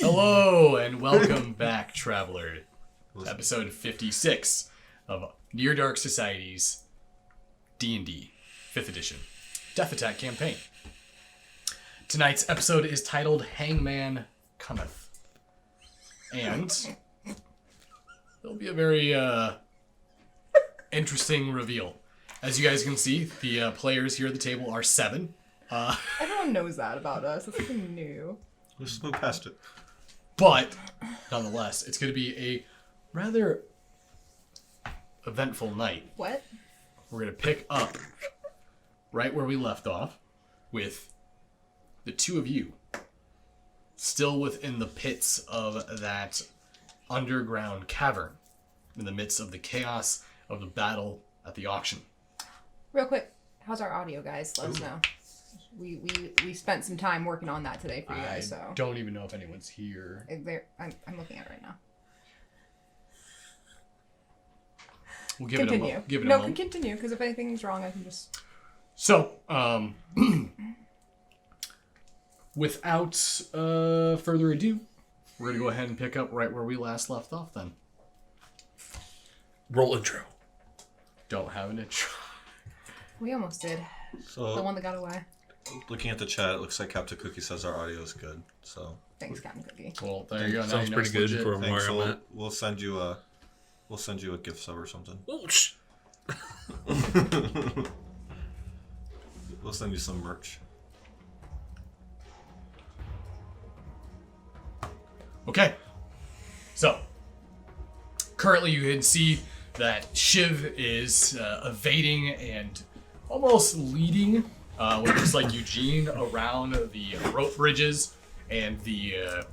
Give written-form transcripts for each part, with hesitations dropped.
Hello and welcome back, traveler. Episode 56 of NearDark Society's D&D 5th edition Death Attack campaign. Tonight's episode is titled Hangman Cometh. And there'll be a very interesting reveal. As you guys can see, the players here at the table are 7. Everyone knows that about us. It's something new. Let's move past it. But, nonetheless, it's going to be a rather eventful night. What? We're going to pick up right where we left off with the two of you still within the pits of that underground cavern in the midst of the chaos of the battle at the auction. Real quick, how's our audio, guys? Let us know. We spent some time working on that today for you guys, so... I don't even know if anyone's here. I'm looking at it right now. We'll give continue. it a moment. Continue, because if anything's wrong, I can just... So, without further ado, we're going to go ahead and pick up right where we last left off then. Roll intro. Don't have an intro. We almost did. So, the one that got away. Looking at the chat, it looks like Captain Cookie says our audio is good. So Thanks, Captain Cookie. Well, there you go. Sounds now pretty good for thanks. where I'm at. We'll send you a gift sub or something. Oops. We'll send you some merch. Okay. So, currently you can see that Shiv is evading and almost leading what looks like Eugene around the rope bridges and the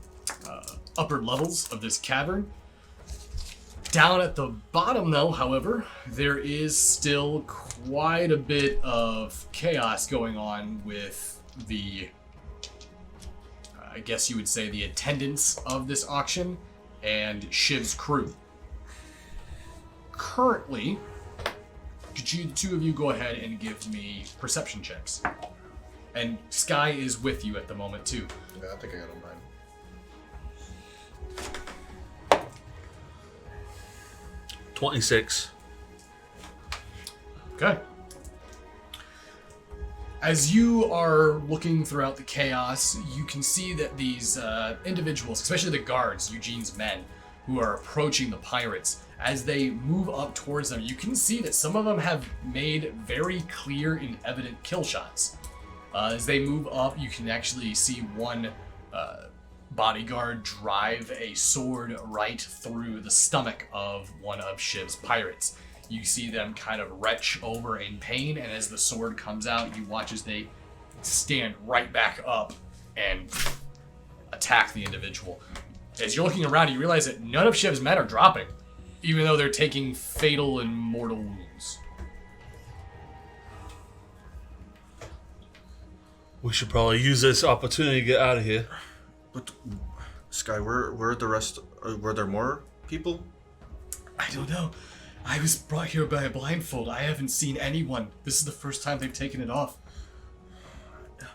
upper levels of this cavern. Down at the bottom, though, however, there is still quite a bit of chaos going on with the, I guess you would say, the attendants of this auction and Shiv's crew. Currently, could you, the two of you, go ahead and give me perception checks? And Sky is with you at the moment, too. Yeah, I think I got on mine. 26. Okay. As you are looking throughout the chaos, you can see that these individuals, especially the guards, Eugene's men, who are approaching the pirates, as they move up towards them, you can see that some of them have made very clear and evident kill shots. As they move up, you can actually see one bodyguard drive a sword right through the stomach of one of Shiv's pirates. You see them kind of retch over in pain, and as the sword comes out, you watch as they stand right back up and attack the individual. As you're looking around, you realize that none of Shiv's men are dropping, even though they're taking fatal and mortal wounds. We should probably use this opportunity to get out of here. But Sky, where are the rest? Were there more people? I don't know. I was brought here by a blindfold. I haven't seen anyone. This is the first time they've taken it off.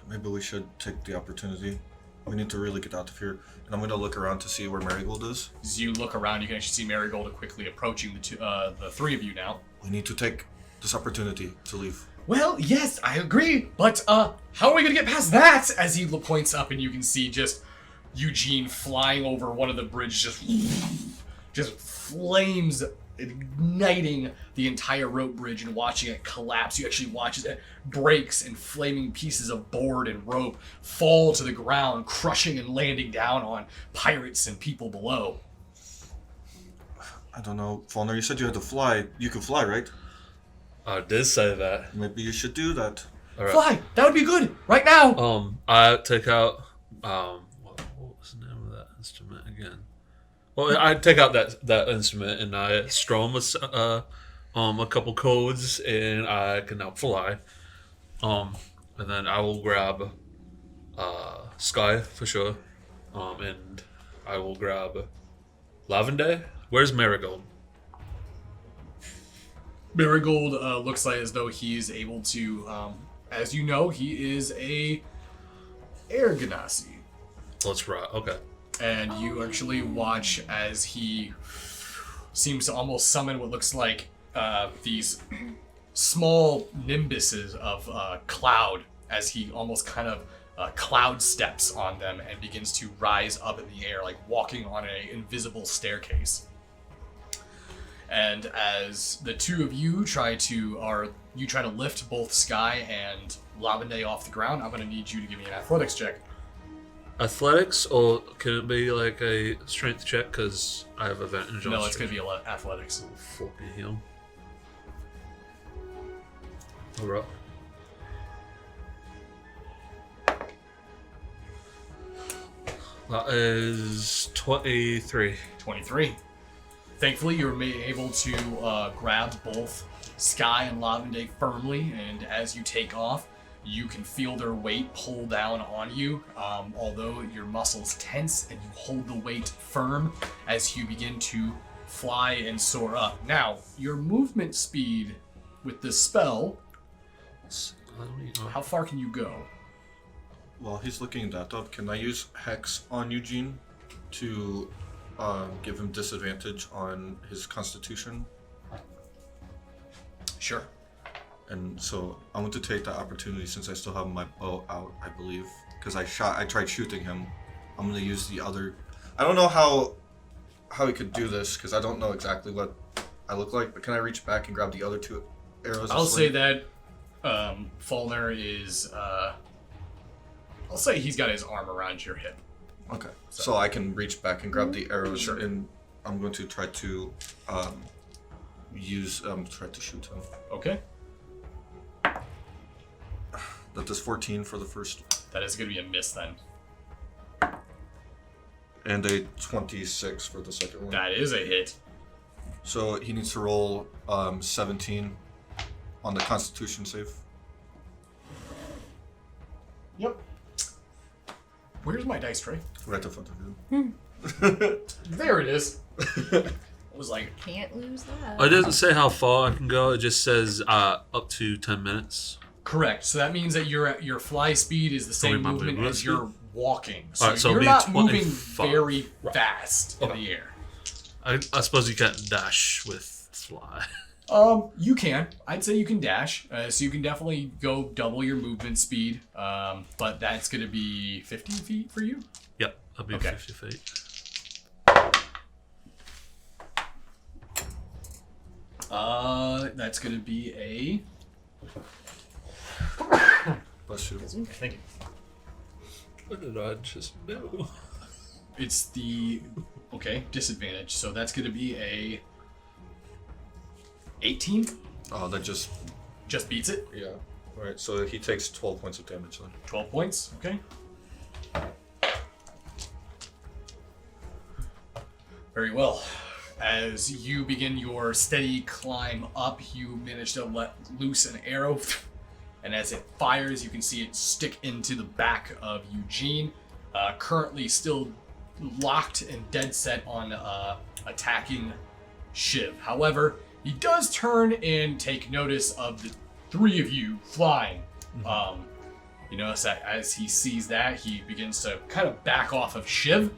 Maybe we should take the opportunity. We need to really get out of here. And I'm going to look around to see where Marigold is. As you look around, you can actually see Marigold quickly approaching the three of you now. We need to take this opportunity to leave. Well, yes, I agree, but how are we gonna get past that? As he points up, and you can see just Eugene flying over one of the bridges, just flames igniting the entire rope bridge and watching it collapse. You actually watch as it breaks and flaming pieces of board and rope fall to the ground, crushing and landing down on pirates and people below. I don't know. Faulkner, you said you had to fly. You can fly, right? I did say that. Maybe you should do that. All right. Fly! That would be good! Right now! I take out, what was the name of that instrument again? Well, I take out that instrument and I strum a couple codes and I can now fly. And then I will grab Sky for sure. And I will grab Lavender. Where's Marigold? Marigold looks like as though he's able to, as you know, he is a Air Ganassi. Let's ride. Okay. and you actually watch as he seems to almost summon what looks like these small nimbuses of cloud as he almost kind of cloud steps on them and begins to rise up in the air like walking on an invisible staircase. And as the two of you try to lift both Sky and Lavende off the ground, I'm going to need you to give me an athletics check. Athletics, or can it be like a strength check? Because I have advantage on No, it's going strength. to be athletics. Fucking hell. Alright. That is 23. 23. Thankfully, you're able to grab both Sky and Lavende firmly, and as you take off, you can feel their weight pull down on you, although your muscles tense and you hold the weight firm as you begin to fly and soar up. Now, your movement speed with this spell, how far can you go? While he's looking that up, can I use Hex on Eugene to give him disadvantage on his Constitution? Sure. And so I want to take that opportunity since I still have my bow out, I believe, because I tried shooting him. I'm gonna use the other. I don't know how he could do this because I don't know exactly what I look like. But can I reach back and grab the other two arrows? I'll say that Falner is. I'll say he's got his arm around your hip. Okay. So I can reach back and grab the arrows, Sure. and I'm going to try to try to shoot him. Okay. That does 14 for the first, That is going to be a miss then. and a 26 for the second one. That is a hit. So he needs to roll 17 on the Constitution save. Yep. Where's my dice tray? Right in front of him. There it is. I was like, Can't lose that. It doesn't say how far I can go. It just says up to 10 minutes. correct. So that means that your fly speed is the same my movement movement as you're walking. So, Alright, so you're it'll be not moving 25. very fast in Okay. the air. I suppose you can't dash with fly. You can. I'd say you can dash. So you can definitely go double your movement speed. But that's going to be 50 feet for you. Yep, that'll be Okay. 50 feet. That's going to be a... Bless you. Thank you. What did I just do? It's the... Okay, disadvantage. So that's going to be a... 18? Oh, that just, Just beats it. yeah. Alright, so he takes 12 points of damage then. 12 points. Okay. Very well. As you begin your steady climb up, you manage to let loose an arrow, and as it fires, you can see it stick into the back of Eugene, currently still locked and dead set on attacking Shiv. However, he does turn and take notice of the three of you flying. You notice that as he sees that, he begins to kind of back off of Shiv.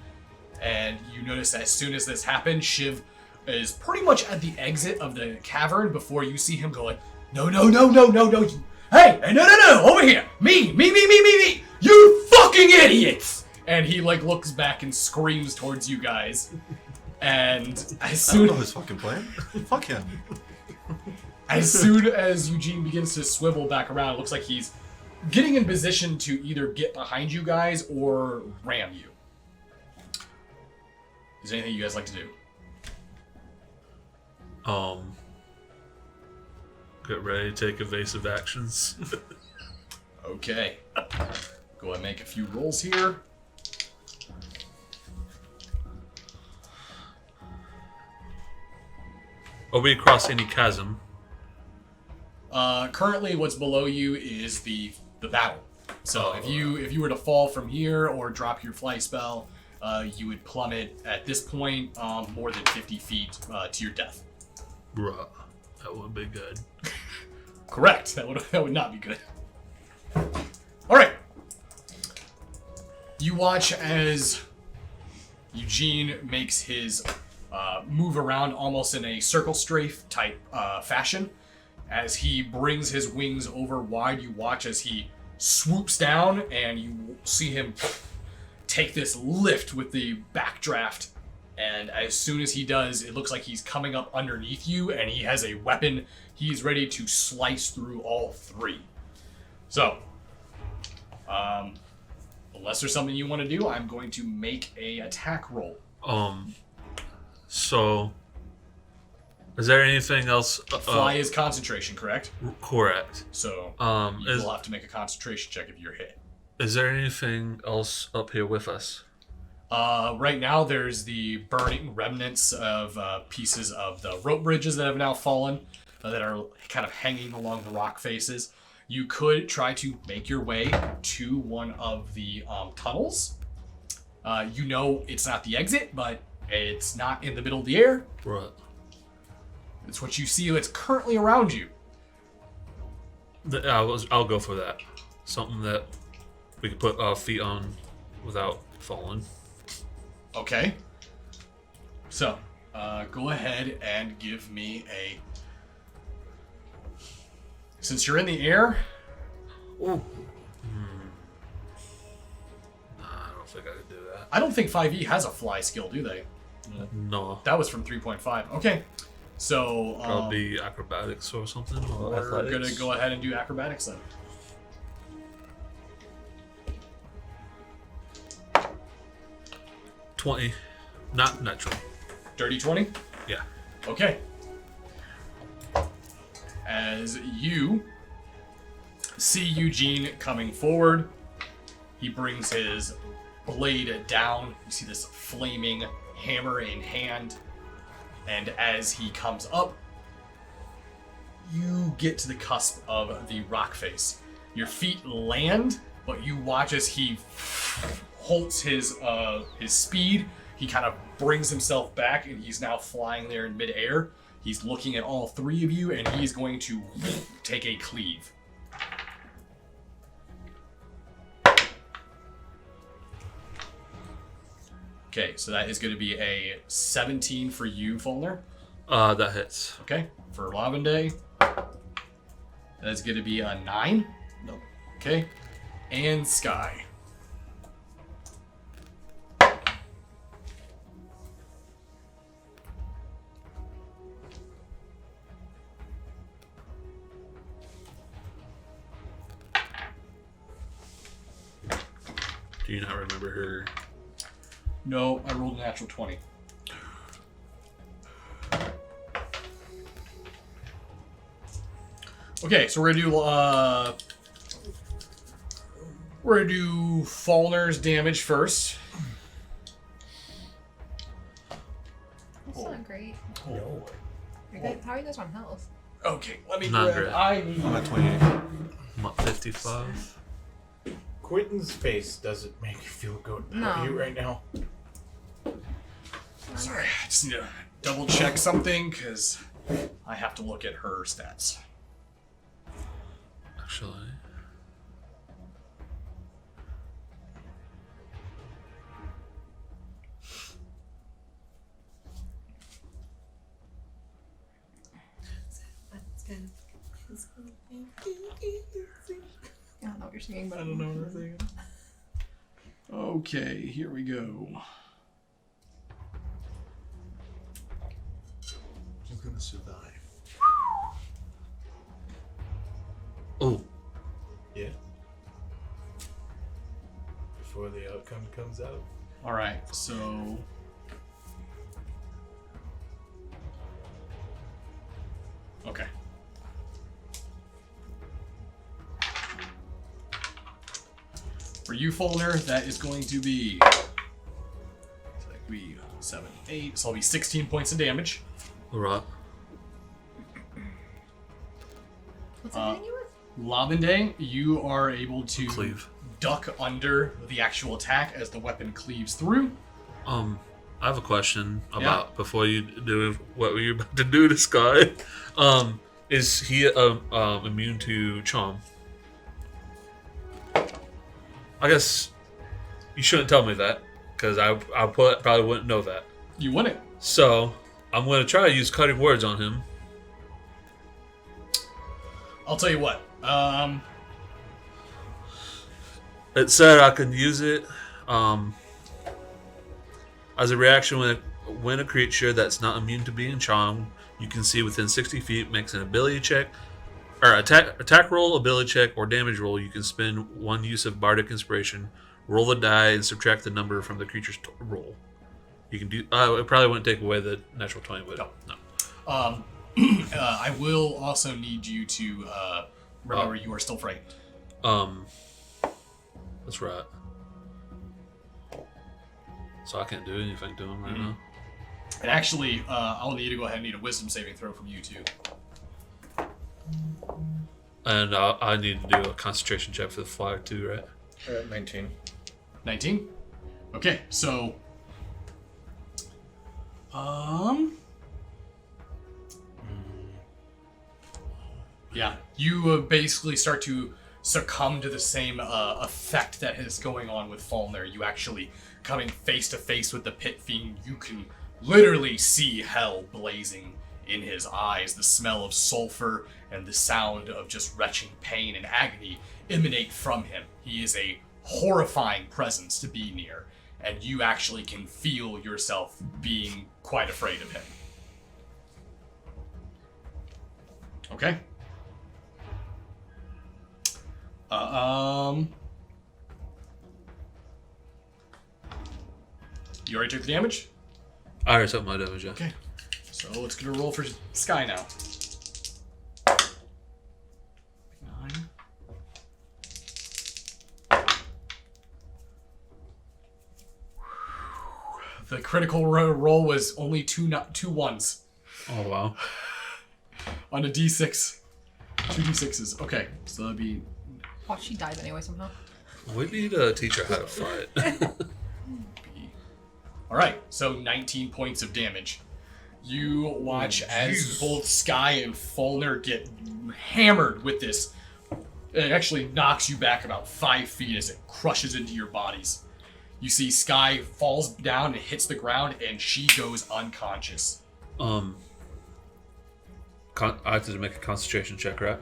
And you notice that as soon as this happens, Shiv is pretty much at the exit of the cavern before you see him go like, no, hey, no, over here, me, you fucking idiots! And he like looks back and screams towards you guys. And as I don't soon know his fucking plan. Fuck him. as soon as Eugene begins to swivel back around, it looks like he's getting in position to either get behind you guys or ram you. Is there anything you guys like to do? Get ready to take evasive actions. Okay. Go ahead and make a few rolls here. Are we across any chasm? Currently, what's below you is the battle. So if you were to fall from here or drop your fly spell, you would plummet at this point more than 50 feet to your death. Bruh, that would be good. Correct. That would not be good. All right. You watch as Eugene makes his move around almost in a circle strafe type fashion. As he brings his wings over wide, you watch as he swoops down, and you see him take this lift with the backdraft. And as soon as he does, it looks like he's coming up underneath you, and he has a weapon. He's ready to slice through all three. So, unless there's something you want to do, I'm going to make a attack roll. So, is there anything else? Fly is concentration, correct? Correct. So, you is will have to make a concentration check if you're hit. is there anything else up here with us? Right now, there's the burning remnants of pieces of the rope bridges that have now fallen, that are kind of hanging along the rock faces. You could try to make your way to one of the tunnels. You know it's not the exit, but it's not in the middle of the air. Right. It's what you see that's currently around you. I'll go for that. Something that we could put our feet on without falling. Okay. So, go ahead and give me a... Since you're in the air... Ooh. Nah, I don't think I could do that. I don't think 5e has a fly skill, do they? No. That was from 3.5. Okay. So, Probably acrobatics or something. Or we're athletics. going to go ahead and do acrobatics then. $20. Not natural. Dirty 20? Yeah. Okay. As you see Eugene coming forward, he brings his blade down. You see this flaming hammer in hand. And as he comes up, you get to the cusp of the rock face. Your feet land, but you watch as he halts his speed. He kind of brings himself back, and he's now flying there in midair. He's looking at all three of you, and he's going to take a cleave. Okay, so that is going to be a 17 for you, Fulner. That hits. Okay, for Lavende, that's going to be a 9. Nope. Okay, and Sky. Do you not remember her? No, I rolled a natural 20. Okay, so we're gonna do Fulner's damage first. That's not great. No. How are you guys on health? Okay, let me Not grab. great. I'm at 28. I'm at 55. Quentin's face doesn't make you feel good. No. How are you right now? Sorry, I just need to double check something because I have to look at her stats. Actually. I don't know what you're singing, but I don't know what I'm thinking. Okay, here we go. I'm gonna survive. Oh, Yeah. Before the outcome comes out. All right, so okay. For you, Fulner, that is going to be 7, 8. So it'll be 16 points of damage. alright. what's it hitting you with? Lavende, you are able to Cleave. duck under the actual attack as the weapon cleaves through. I have a question about before you do what were you about to do to Sky. Is he immune to charm? I guess you shouldn't tell me that because I probably wouldn't know that. You wouldn't. So I'm going to try to use cutting words on him. I'll tell you what. It said I can use it as a reaction when a creature that's not immune to being charmed you can see within 60 feet makes an ability check or attack roll, ability check, or damage roll. You can spend one use of Bardic Inspiration, roll the die, and subtract the number from the creature's roll. You can do. It probably wouldn't take away the natural 20, but no. I will also need you to remember you are still frightened. That's right. So I can't do anything to him right now. And actually, I'll need to go ahead and need a wisdom saving throw from you too. And I need to do a concentration check for the flyer too, right? 19. 19? Okay, so... Yeah, you basically start to succumb to the same effect that is going on with Falner. You actually coming face to face with the pit fiend, you can literally see hell blazing in his eyes. The smell of sulfur and the sound of just retching pain and agony emanate from him. He is a horrifying presence to be near, and you actually can feel yourself being quite afraid of him. Okay. You already took the damage? I already took my damage, yeah. Okay. So let's get a roll for Sky now. 9. The critical roll was only two ones Oh, wow. on a d6. 2 d6s. Okay, so that'd be... Oh, she died anyway somehow. We need to teach her how to fight. Alright, so 19 points of damage. You watch as both Sky and Falner get hammered with this. It actually knocks you back about 5 feet as it crushes into your bodies. You see Sky falls down and hits the ground, and she goes unconscious. I have to make a concentration check, right?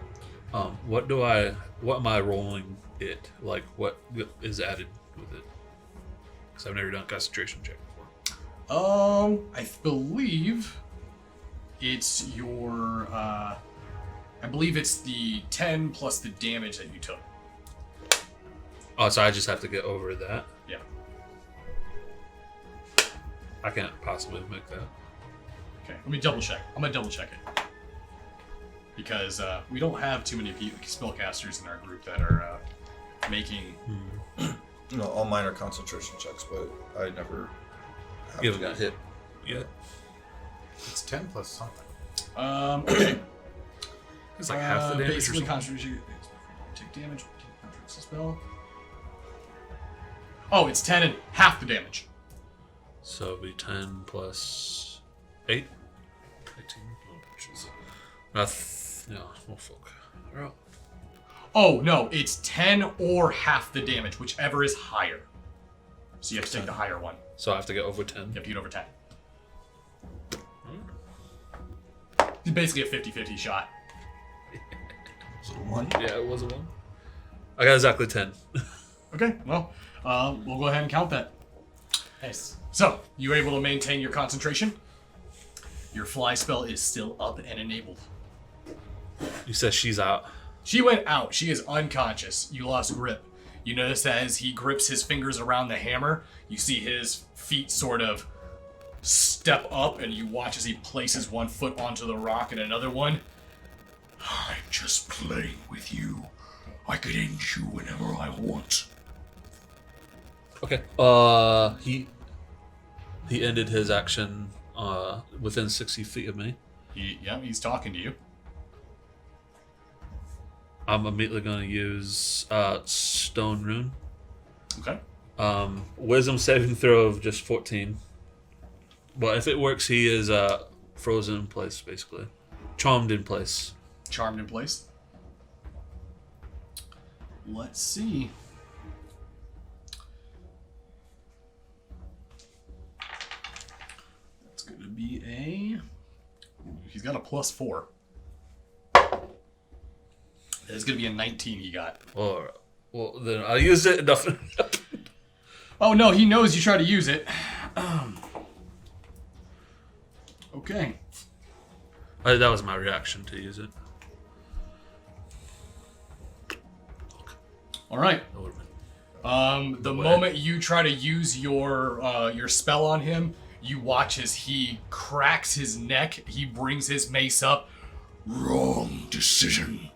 What am I rolling it? Like, what is added with it? Because I've never done a concentration check before. I believe it's your, I believe it's the 10 plus the damage that you took. Oh, so I just have to get over that? Yeah. I can't possibly make that. Okay, let me double check. I'm gonna double check it. Because we don't have too many spellcasters in our group that are making... No, all mine are concentration checks, but I never have You to haven't got hit yet. It's 10 plus something. Okay. It's like half the damage or Basically, something. concentration... Take damage, take concentration spell. Oh, it's 10 and half the damage. So it'll be 10 plus 8? 18? Oh, jeez. Oh, fuck. Alright. Oh, no, it's 10 or half the damage, whichever is higher. So you have to take the higher one. So I have to get over 10? You have to get over 10. It's basically a 50-50 shot. Was it a 1? Yeah, it was a 1. I got exactly 10. Okay, well, we'll go ahead and count that. Nice. So, you were able to maintain your concentration. Your fly spell is still up and enabled. You said she's out. She went out. She is unconscious. You lost grip. You notice that as he grips his fingers around the hammer, you see his feet sort of step up, and you watch as he places one foot onto the rock and another one. I'm just playing with you. I could end you whenever I want. Okay. He ended his action within 60 feet of me. He's talking to you. I'm immediately going to use Stone Rune. Okay. Wisdom saving throw of just 14. But if it works, he is frozen in place, basically. Charmed in place. Charmed in place. Let's see. He's got a +4. It's going to be a 19 he got. All right. Well, then I used it. Nothing. Oh, no, he knows you try to use it. Okay. That was my reaction to use it. All right. That would've been- The moment you try to use your spell on him, you watch as he cracks his neck. He brings his mace up. Wrong decision.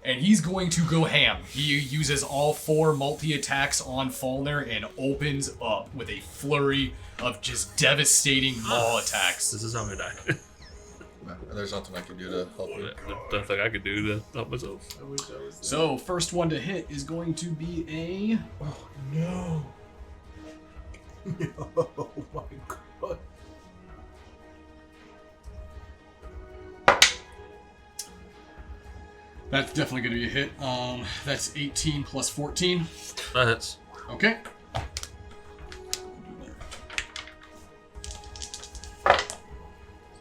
And he's going to go ham. He uses all 4 multi-attacks on Falner and opens up with a flurry of just devastating maul attacks. This is how I die. There's nothing I can do to help you. Don't think I could do to help myself. I wish I was. So, first one to hit is going to be a... Oh no! No, my God. That's definitely going to be a hit. That's 18 plus 14. That hits. Okay.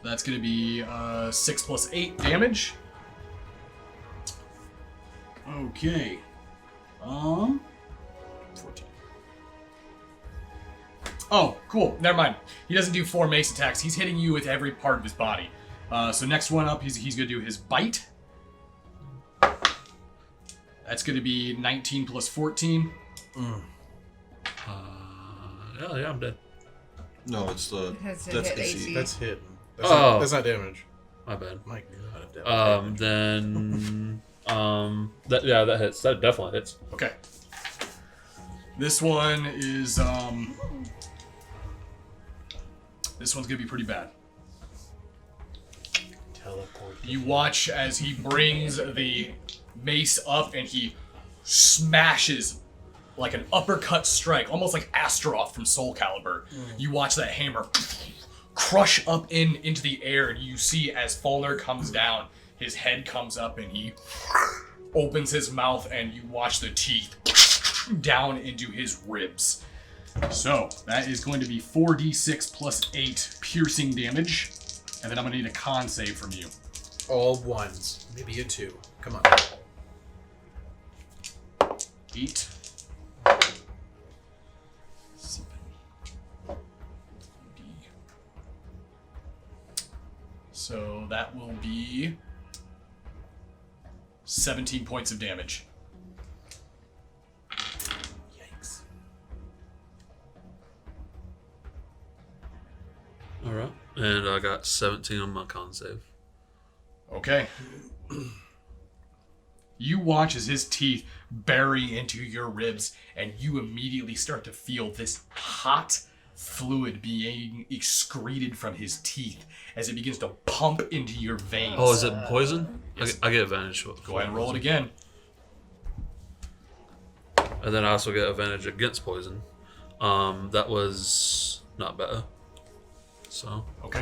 That's going to be 6 plus 8 damage. Okay. 14. Oh, cool. Never mind. He doesn't do 4 mace attacks. He's hitting you with every part of his body. So next one up, he's going to do his bite. That's going to be 19 plus 14. Yeah, I'm dead. No, it's the Has to that's hit AC. AC. That's hidden. That's, Oh. that's not damage. My bad. My God. Then that hits. That definitely hits. Okay. This one is this one's gonna be pretty bad. Teleport. You watch as he brings the mace up and he smashes like an uppercut strike, almost like Astaroth from Soul Calibur. You watch that hammer crush up into the air, and you see as Falner comes down, his head comes up and he opens his mouth, and you watch the teeth down into his ribs. So that is going to be 4d6 plus 8 piercing damage, and then I'm gonna need a con save from you. All ones. Maybe a 2. Come on. 8. 7. So that will be 17 points of damage. Yikes. All right. And I got 17 on my con save. Okay. You watch as his teeth bury into your ribs, and you immediately start to feel this hot fluid being excreted from his teeth as it begins to pump into your veins. Oh, is it poison? Yes. I get advantage. Go ahead and roll it again. And then I also get advantage against poison. That was not better. So Okay.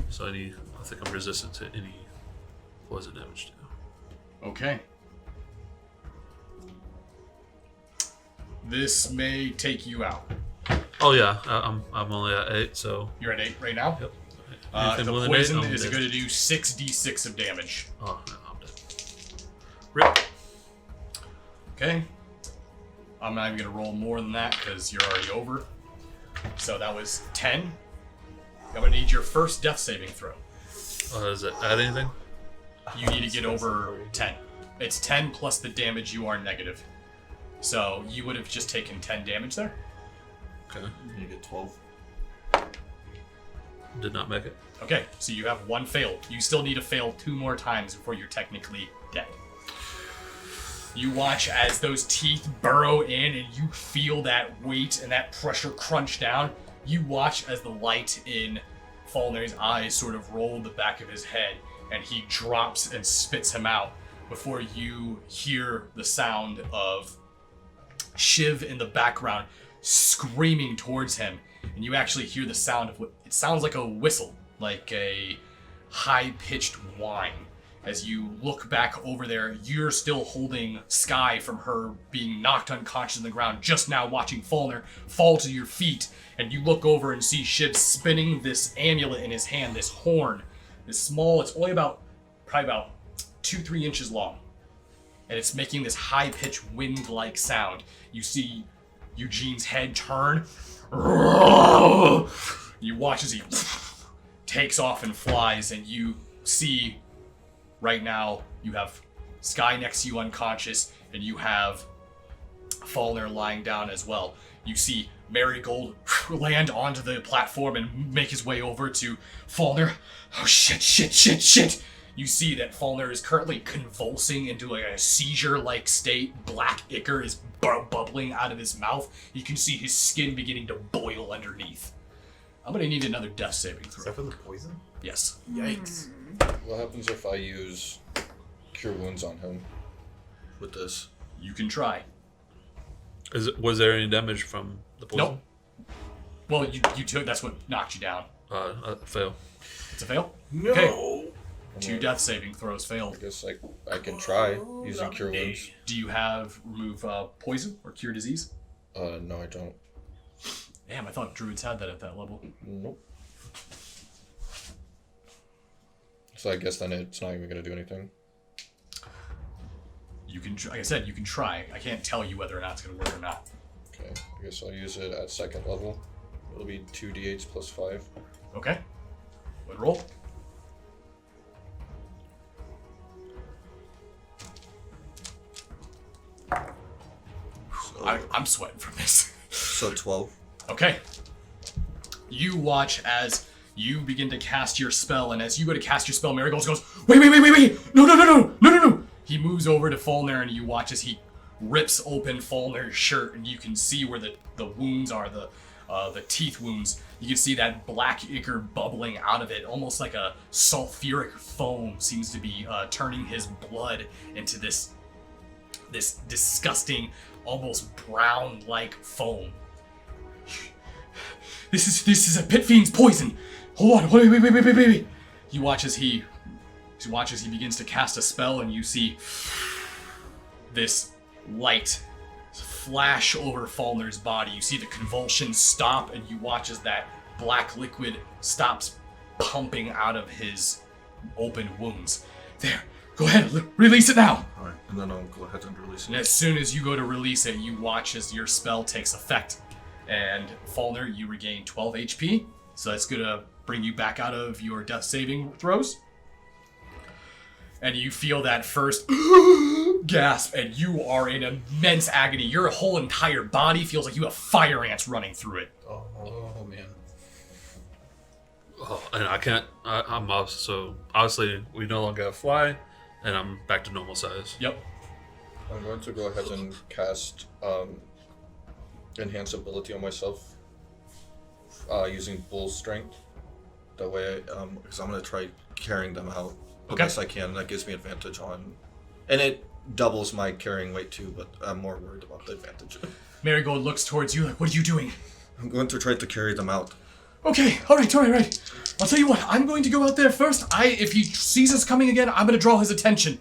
So I think I'm resistant to any poison damage too. Okay. This may take you out. Oh yeah, I'm only at 8, so You're at 8 right now? yep. The Anything more than 8, poison I'm is dead. going to do 6d6 of damage. Oh no, I'm dead. Rip. Okay. I'm not even going to roll more than that because you're already over. So that was 10. I'm going to need your first death saving throw. Does it add anything? You need to get over 10. It's 10 plus the damage you are negative. So you would have just taken 10 damage there. Okay. You get 12. Did not make it. Okay, so you have 1 fail. You still need to fail 2 more times before you're technically dead. You watch as those teeth burrow in and you feel that weight and that pressure crunch down. You watch as the light in Falner's eyes sort of roll the back of his head and he drops and spits him out before you hear the sound of Shiv in the background screaming towards him. And you actually hear the sound of what it sounds like a whistle, like a high-pitched whine. As you look back over there, you're still holding Sky from her being knocked unconscious on the ground, just now watching Falner fall to your feet. And you look over and see Shib spinning this amulet in his hand, this horn, this small, it's only probably about 2-3 inches long. And it's making this high-pitched wind-like sound. You see Eugene's head turn. You watch as he takes off and flies, and you see right now you have Sky next to you unconscious, and you have Falner lying down as well. You see Marigold land onto the platform and make his way over to Falner. Oh shit. You see that Falner is currently convulsing into like a seizure-like state. Black ichor is bubbling out of his mouth. You can see his skin beginning to boil underneath. I'm gonna need another death saving Is throw. that for the poison? Yes. Yikes. What happens if I use Cure Wounds on him with this? You can try. Was there any damage from the poison? Nope. Well, you took, that's what knocked you down. Fail. It's a fail? No. Okay. 2 death saving throws I failed. guess I can try using Cure Wounds. Do you have remove poison or cure disease? No, I don't. Damn, I thought druids had that at that level. Nope. So I guess then it's not even gonna do anything. You can, like I said, you can try. I can't tell you whether or not it's gonna work or not. Okay, I guess I'll use it at 2nd level. It'll be 2d8s plus 5. Okay. Good roll. I'm sweating from this. So 12. Okay. You watch as you begin to cast your spell, and as you go to cast your spell, Marigold goes, wait! No. He moves over to Falner, and you watch as he rips open Falner's shirt, and you can see where the wounds are, the teeth wounds. You can see that black ichor bubbling out of it, almost like a sulfuric foam seems to be turning his blood into this disgusting, almost brown-like foam. This is a pit fiend's poison. Hold on, wait. You watch as he begins to cast a spell, and you see this light flash over Falner's body. You see the convulsions stop, and you watch as that black liquid stops pumping out of his open wounds. There, go ahead, release it now. Alright, and then I'll go ahead and release And it. as soon as you go to release it, you watch as your spell takes effect. And Falner, you regain 12 HP, so that's gonna bring you back out of your death saving throws. And you feel that first gasp, and you are in immense agony. Your whole entire body feels like you have fire ants running through it. Oh man. Oh, and I can't. I'm off. So obviously we no longer have fly, and I'm back to normal size. Yep. I'm going to go ahead and cast Enhance Ability on myself using Bull Strength. That way, because I'm going to try carrying them out the Okay. best I can. That gives me advantage on... And it doubles my carrying weight too, but I'm more worried about the advantage. Marigold looks towards you like, what are you doing? I'm going to try to carry them out. Okay, all right. I'll tell you what, I'm going to go out there first. If he sees us coming again, I'm going to draw his attention.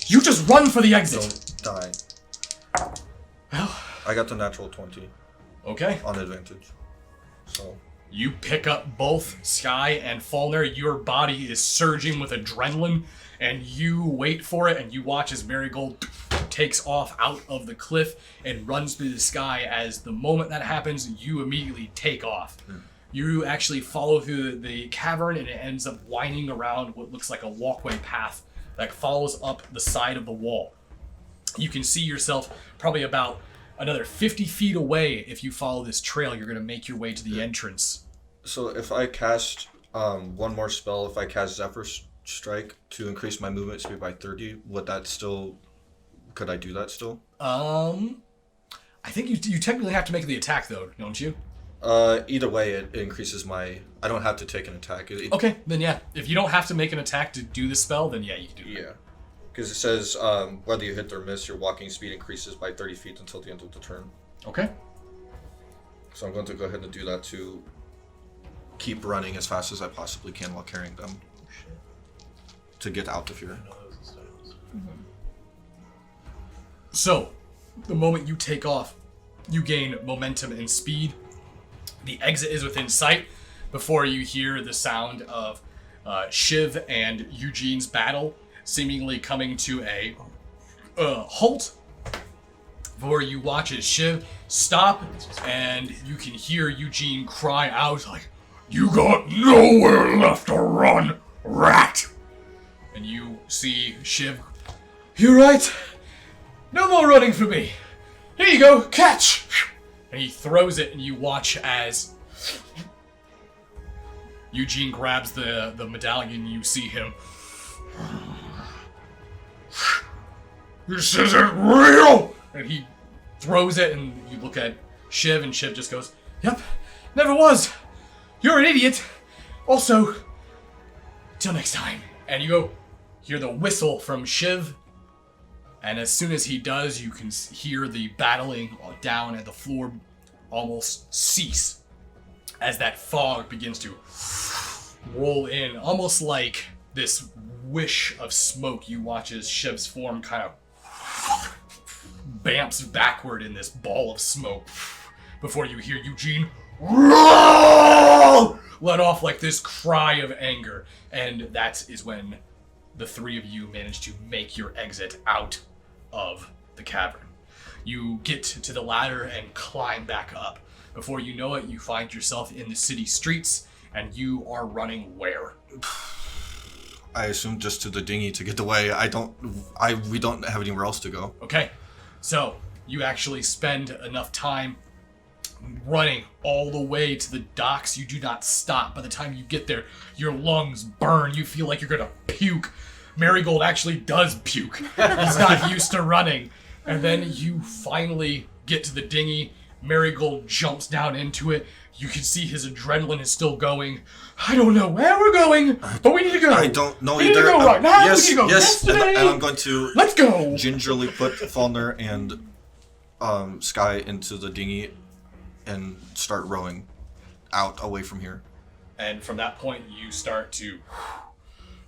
You just run for the exit. Don't die. Well, I got the natural 20 okay. on advantage. So... You pick up both Sky and Falner. Your body is surging with adrenaline, and you wait for it, and you watch as Marigold takes off out of the cliff and runs through the sky. As the moment that happens, you immediately take off. You actually follow through the cavern, and it ends up winding around what looks like a walkway path that follows up the side of the wall. You can see yourself probably about another 50 feet away. If you follow this trail, you're going to make your way to the entrance. So if I cast one more spell, if I cast Zephyr Strike to increase my movement speed by 30, would that still... Could I do that still? I think you technically have to make the attack, though, don't you? Either way, it increases my... I don't have to take an attack. Okay, then yeah. If you don't have to make an attack to do the spell, then yeah, you can do that. Yeah. Because it says whether you hit or miss, your walking speed increases by 30 feet until the end of the turn. Okay. So I'm going to go ahead and do that to keep running as fast as I possibly can while carrying them. to get out of here. So, the moment you take off, you gain momentum and speed. The exit is within sight before you hear the sound of Shiv and Eugene's battle seemingly coming to a halt. Before you watch as Shiv stop, and you can hear Eugene cry out like, "You got nowhere left to run, rat!" And you see Shiv, "You're right. No more running for me. Here you go, catch!" And he throws it, and you watch as Eugene grabs the medallion, and you see him. "This isn't real!" And he throws it, and you look at Shiv, and Shiv just goes, "Yep, never was. You're an idiot. Also, till next time." And you go hear the whistle from Shiv, and as soon as he does, you can hear the battling down at the floor almost cease as that fog begins to roll in, almost like this wish of smoke. You watch as Shiv's form kind of bamps backward in this ball of smoke before you hear Eugene let off like this cry of anger, and that is when the three of you manage to make your exit out of the cavern. You get to the ladder and climb back up. Before you know it, you find yourself in the city streets, and you are running where? I assume just to the dinghy to get away. We don't have anywhere else to go. Okay, so you actually spend enough time running all the way to the docks. You do not stop. By the time you get there, your lungs burn. You feel like you're gonna puke. Marigold actually does puke. He's not used to running. And then you finally get to the dinghy. Marigold jumps down into it. You can see his adrenaline is still going. "I don't know where we're going, but we need to go. I don't know we need either. to go right now. Yes, we need to go yes, and yesterday. I'm going to Let's go." gingerly put Falner and Sky into the dinghy and start rowing out away from here. And from that point, you start to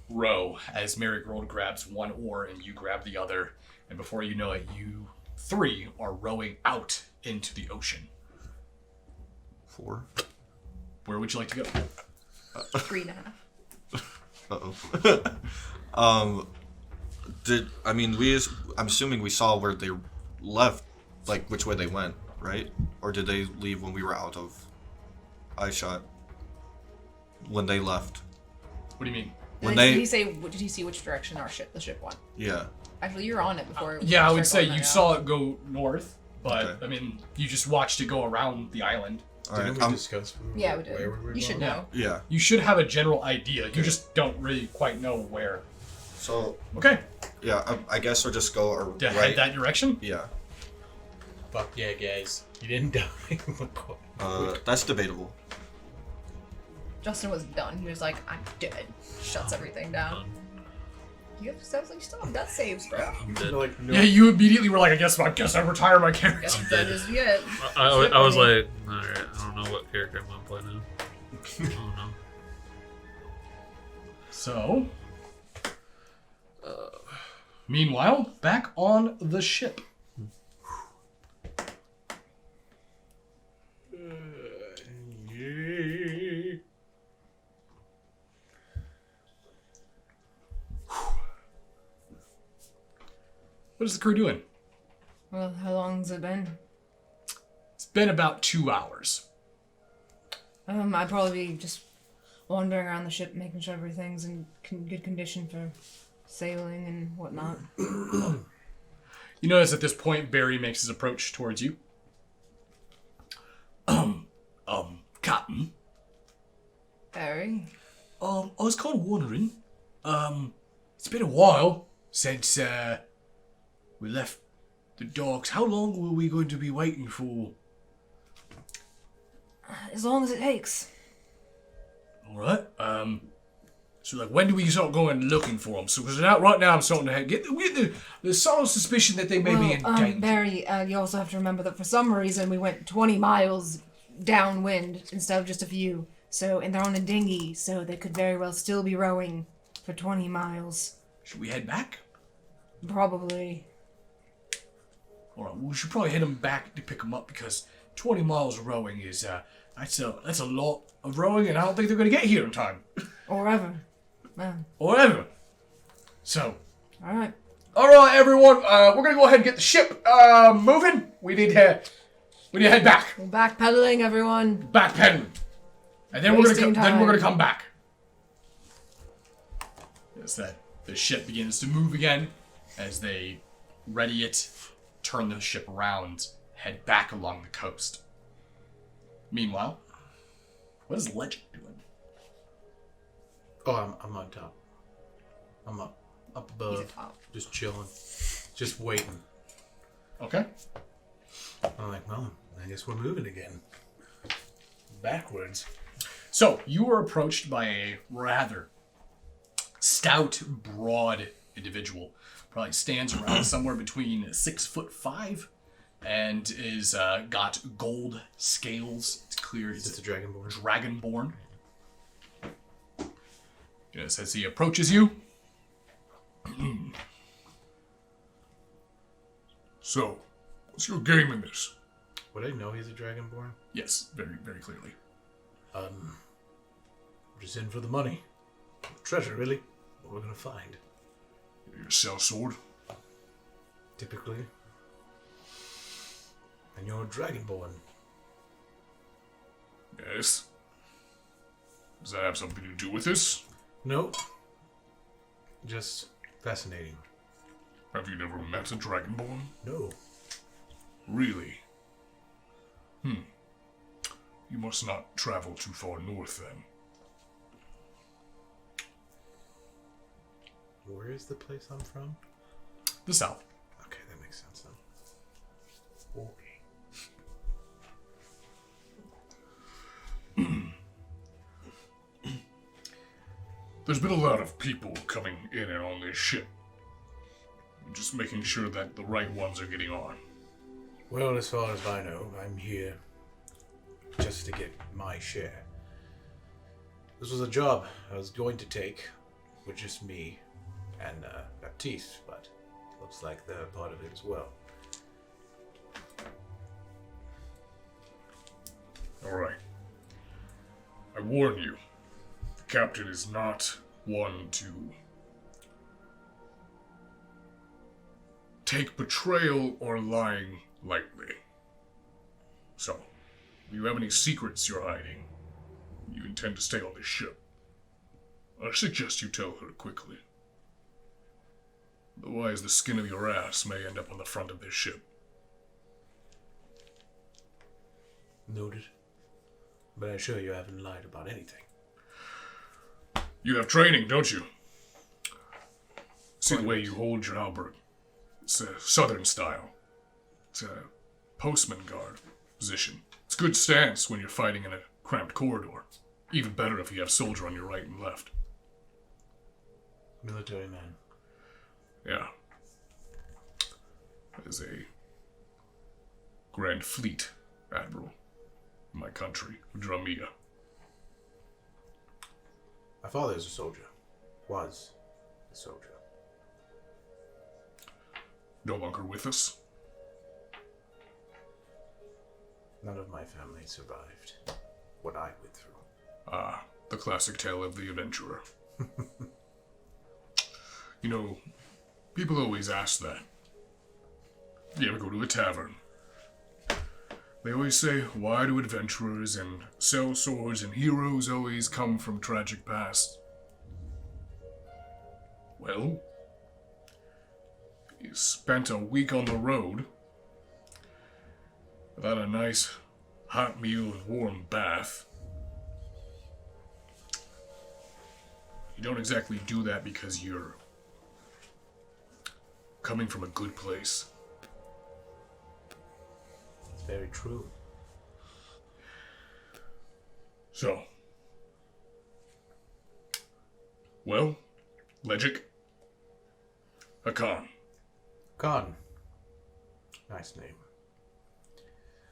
row as Marigold grabs one oar and you grab the other. And before you know it, you three are rowing out into the ocean. 4. Where would you like to go? 3.5. Uh-oh. I'm assuming we saw where they left, like which way they went, right? Or did they leave when we were out of eyeshot? When they left? What do you mean? Did he see which direction the ship went? Yeah. Actually, you were on it before. Yeah, I would say started going you that saw it go north, but Okay. I mean, you just watched it go around the island. Didn't we discuss Yeah, we did. where we were You should going? know. Yeah. You should have a general idea. You just don't really quite know where. So, Okay, yeah, I guess we'll just go to right. head that direction. Yeah. Fuck yeah, guys. You didn't die. That's debatable. Justin was done. He was like, "I'm dead." Shuts everything down. You still have death saves, bro. I'm dead. like, no. Yeah, you immediately were like, I guess I retire my character. Guess that is it. I was like, alright, I don't know what character I'm gonna play now. I don't know. So, meanwhile, back on the ship. What is the crew doing? Well, how long's it been? It's been about 2 hours. I'd probably be just wandering around the ship, making sure everything's in good condition for sailing and whatnot. You notice at this point, Barry makes his approach towards you. Captain. Barry? I was kind of wondering. It's been a while since, we left the docks. How long were we going to be waiting for? As long as it takes. Alright, so like, when do we start going looking for them? So, because right now I'm starting to get the subtle suspicion that they may be in danger. Barry, you also have to remember that for some reason we went 20 miles downwind instead of just a few. So, and they're on a dinghy, so they could very well still be rowing for 20 miles. Should we head back? Probably. All right, we should probably head them back to pick them up because 20 miles of rowing is that's a lot of rowing, and I don't think they're gonna get here in time. Or ever. Man. Or ever. So. Alright. All right, everyone. We're gonna go ahead and get the ship moving. We need to head back. We're backpedaling, everyone. Backpedaling, and then we're gonna come back. As the ship begins to move again, as they ready it, turn the ship around, head back along the coast. Meanwhile, what is Legend doing? Oh, I'm on top. I'm up above. He's top. Just chilling. Just waiting. Okay. I'm like, well, I guess we're moving again. Backwards. So you are approached by a rather stout, broad individual. Probably stands around somewhere between 6'5" and is got gold scales. It's clear Is he's it the Dragonborn? dragonborn. Yes, as he approaches you. So, what's your game in this? Would I know he's a Dragonborn? Yes, very, very clearly. Just in for the money. Treasure, really. What we're gonna find. You sell sword? Typically. And you're a Dragonborn. Yes. Does that have something to do with this? Nope. Just fascinating. Have you never met a dragonborn? No. Really? You must not travel too far north then. Where is the place I'm from? The south. Okay, that makes sense then. Okay. There's been a lot of people coming in and on this ship. I'm just making sure that the right ones are getting on. Well, as far as I know, I'm here just to get my share. This was a job I was going to take with just me and Baptiste, but looks like they're part of it as well. Alright. I warn you, the captain is not one to take betrayal or lying lightly. So, if you have any secrets you're hiding, you intend to stay on this ship, I suggest you tell her quickly. Otherwise, the skin of your ass may end up on the front of this ship. Noted. But I assure you I haven't lied about anything. You have training, don't you? See the way you hold your halberd. It's a southern style. It's a postman guard position. It's good stance when you're fighting in a cramped corridor. Even better if you have soldier on your right and left. Military man. Yeah. As a Grand Fleet Admiral in my country, Dramia. My father is a soldier. Was a soldier. No longer with us. None of my family survived what I went through. Ah, the classic tale of the adventurer. You know, people always ask that. You ever go to a tavern? They always say, why do adventurers and sell swords and heroes always come from tragic past? Well, you spent a week on the road without a nice hot meal and warm bath. You don't exactly do that because you're coming from a good place. It's very true. So, well, Legic, Hakan. Khan. Nice name.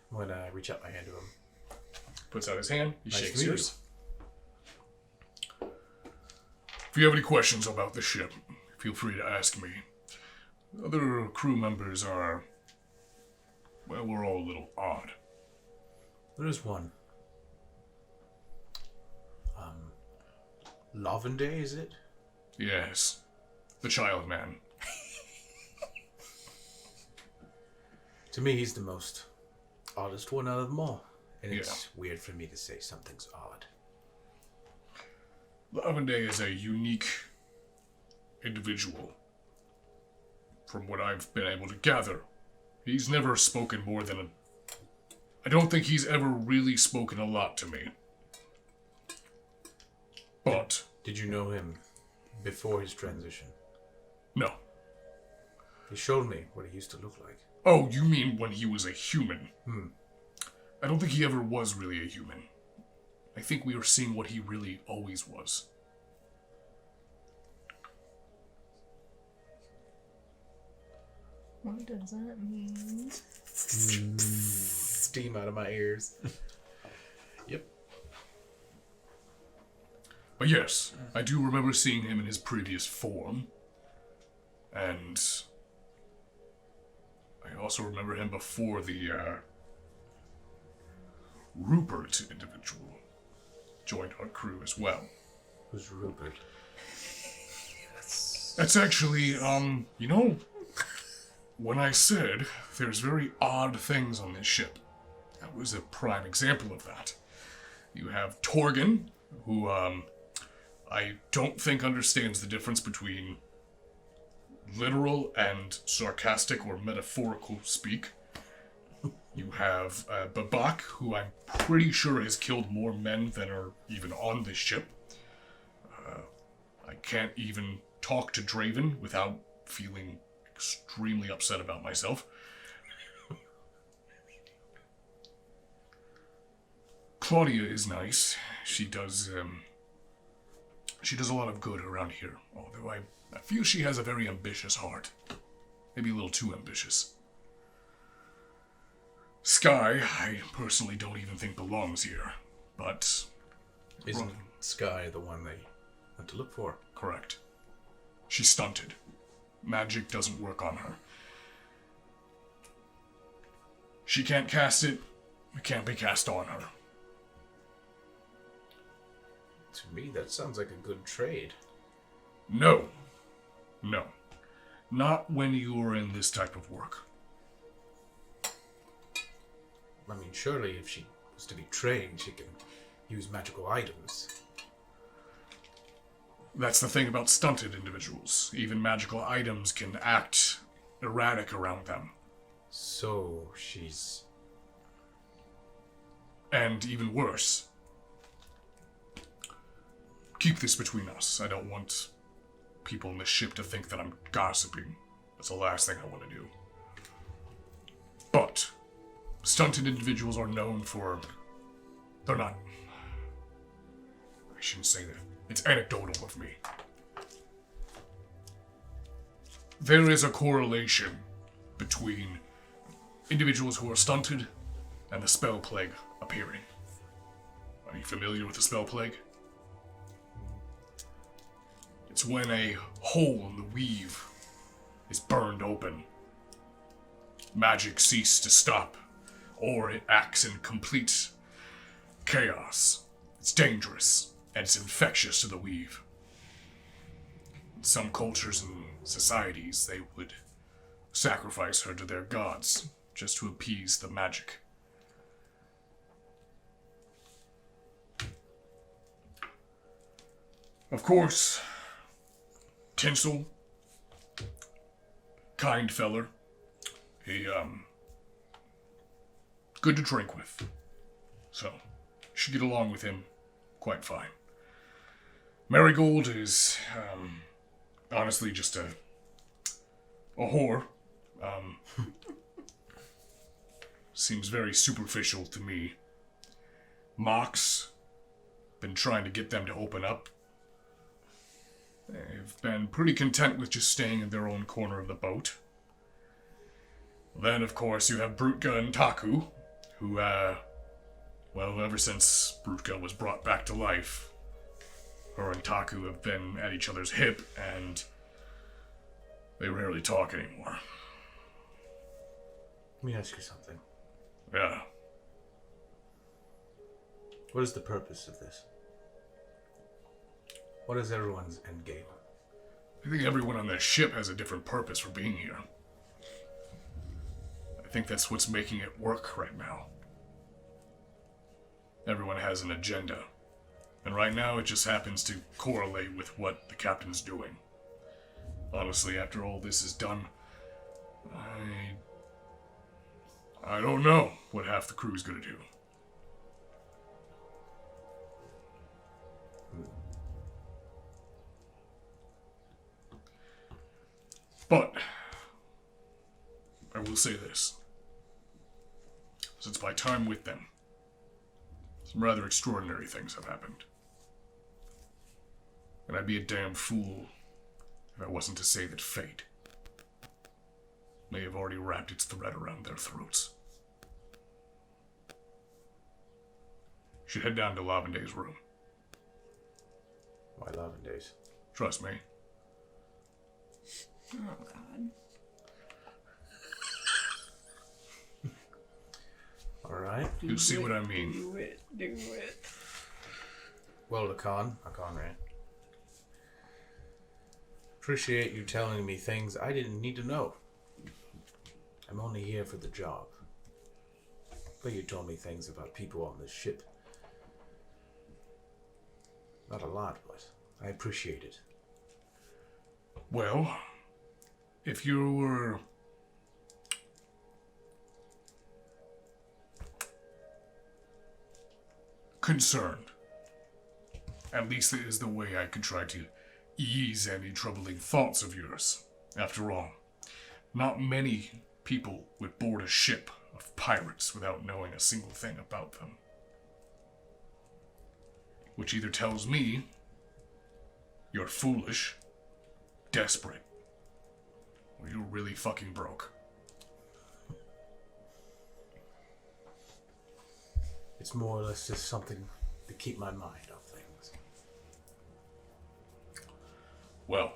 When I reach out my hand to him. Puts out his hand, he Nice to shakes meet yours. If you have any questions about the ship, feel free to ask me. Other crew members are... well, we're all a little odd. There is one. Lavender, is it? Yes. The child man. To me, he's the most oddest one out of them all. And Yeah. it's weird for me to say something's odd. Lavender is a unique individual. From what I've been able to gather, he's never spoken more than I don't think he's ever really spoken a lot to me. But... Did you know him before his transition? no. He showed me what he used to look like. Oh, you mean when he was a human? I don't think he ever was really a human. I think we are seeing what he really always was. What does that mean? Steam out of my ears. Yep. But yes, I do remember seeing him in his previous form. And I also remember him before the Rupert individual joined our crew as well. Who's Rupert? That's actually, you know, when I said there's very odd things on this ship, that was a prime example of that. You have Torgan, who, I don't think understands the difference between literal and sarcastic or metaphorical speak. You have Babak, who I'm pretty sure has killed more men than are even on this ship. I can't even talk to Draven without feeling extremely upset about myself. Claudia is nice. She does a lot of good around here, although I feel she has a very ambitious heart. Maybe a little too ambitious. Sky, I personally don't even think belongs here, but... Isn't Sky the one they went to look for? Correct. She's stunted. Magic doesn't work on her. She can't cast it. It can't be cast on her. To me, that sounds like a good trade. No. No. Not when you are in this type of work. I mean, surely if she was to be trained, she can use magical items. That's the thing about stunted individuals. Even magical items can act erratic around them. So, she's... And even worse. Keep this between us. I don't want people in this ship to think that I'm gossiping. That's the last thing I want to do. But stunted individuals are known for... They're not... I shouldn't say that. It's anecdotal of me. There is a correlation between individuals who are stunted and the spell plague appearing. Are you familiar with the spell plague? It's when a hole in the weave is burned open. Magic ceases to stop, or it acts in complete chaos. It's dangerous, and it's infectious to the weave. In some cultures and societies, they would sacrifice her to their gods just to appease the magic. Of course, Tinsel, kind feller, good to drink with, so should get along with him quite fine. Marigold is, honestly just a whore. Seems very superficial to me. Mox, been trying to get them to open up. They've been pretty content with just staying in their own corner of the boat. Then, of course, you have Brutka and Taku, who, well, ever since Brutka was brought back to life, Her and Taku have been at each other's hip, and they rarely talk anymore. Let me ask you something. Yeah. What is the purpose of this? What is everyone's end game? I think everyone on this ship has a different purpose for being here. I think that's what's making it work right now. Everyone has an agenda. And right now it just happens to correlate with what the captain's doing. Honestly, after all this is done, I don't know what half the crew's gonna do. But I will say this. Since my time with them, some rather extraordinary things have happened. And I'd be a damn fool if I wasn't to say that fate may have already wrapped its thread around their throats. You should head down to Lavenday's room. Why Lavendays? Trust me. Oh, God. Alright. You see what I mean? Do it. Well, Lacan, right? Appreciate you telling me things I didn't need to know. I'm only here for the job. But you told me things about people on this ship. Not a lot, but I appreciate it. Well, if you were concerned, at least it is the way I could try to ease any troubling thoughts of yours. After all, not many people would board a ship of pirates without knowing a single thing about them. Which either tells me you're foolish, desperate, or you're really fucking broke. It's more or less just something to keep my mind off things. Well,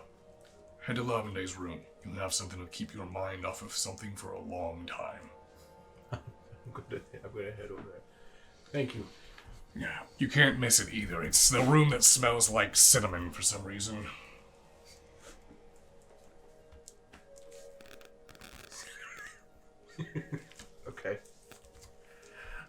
head to Lavenday's room. You'll have something to keep your mind off of something for a long time. I'm gonna head over there. Thank you. Yeah, you can't miss it either. It's the room that smells like cinnamon for some reason. Okay.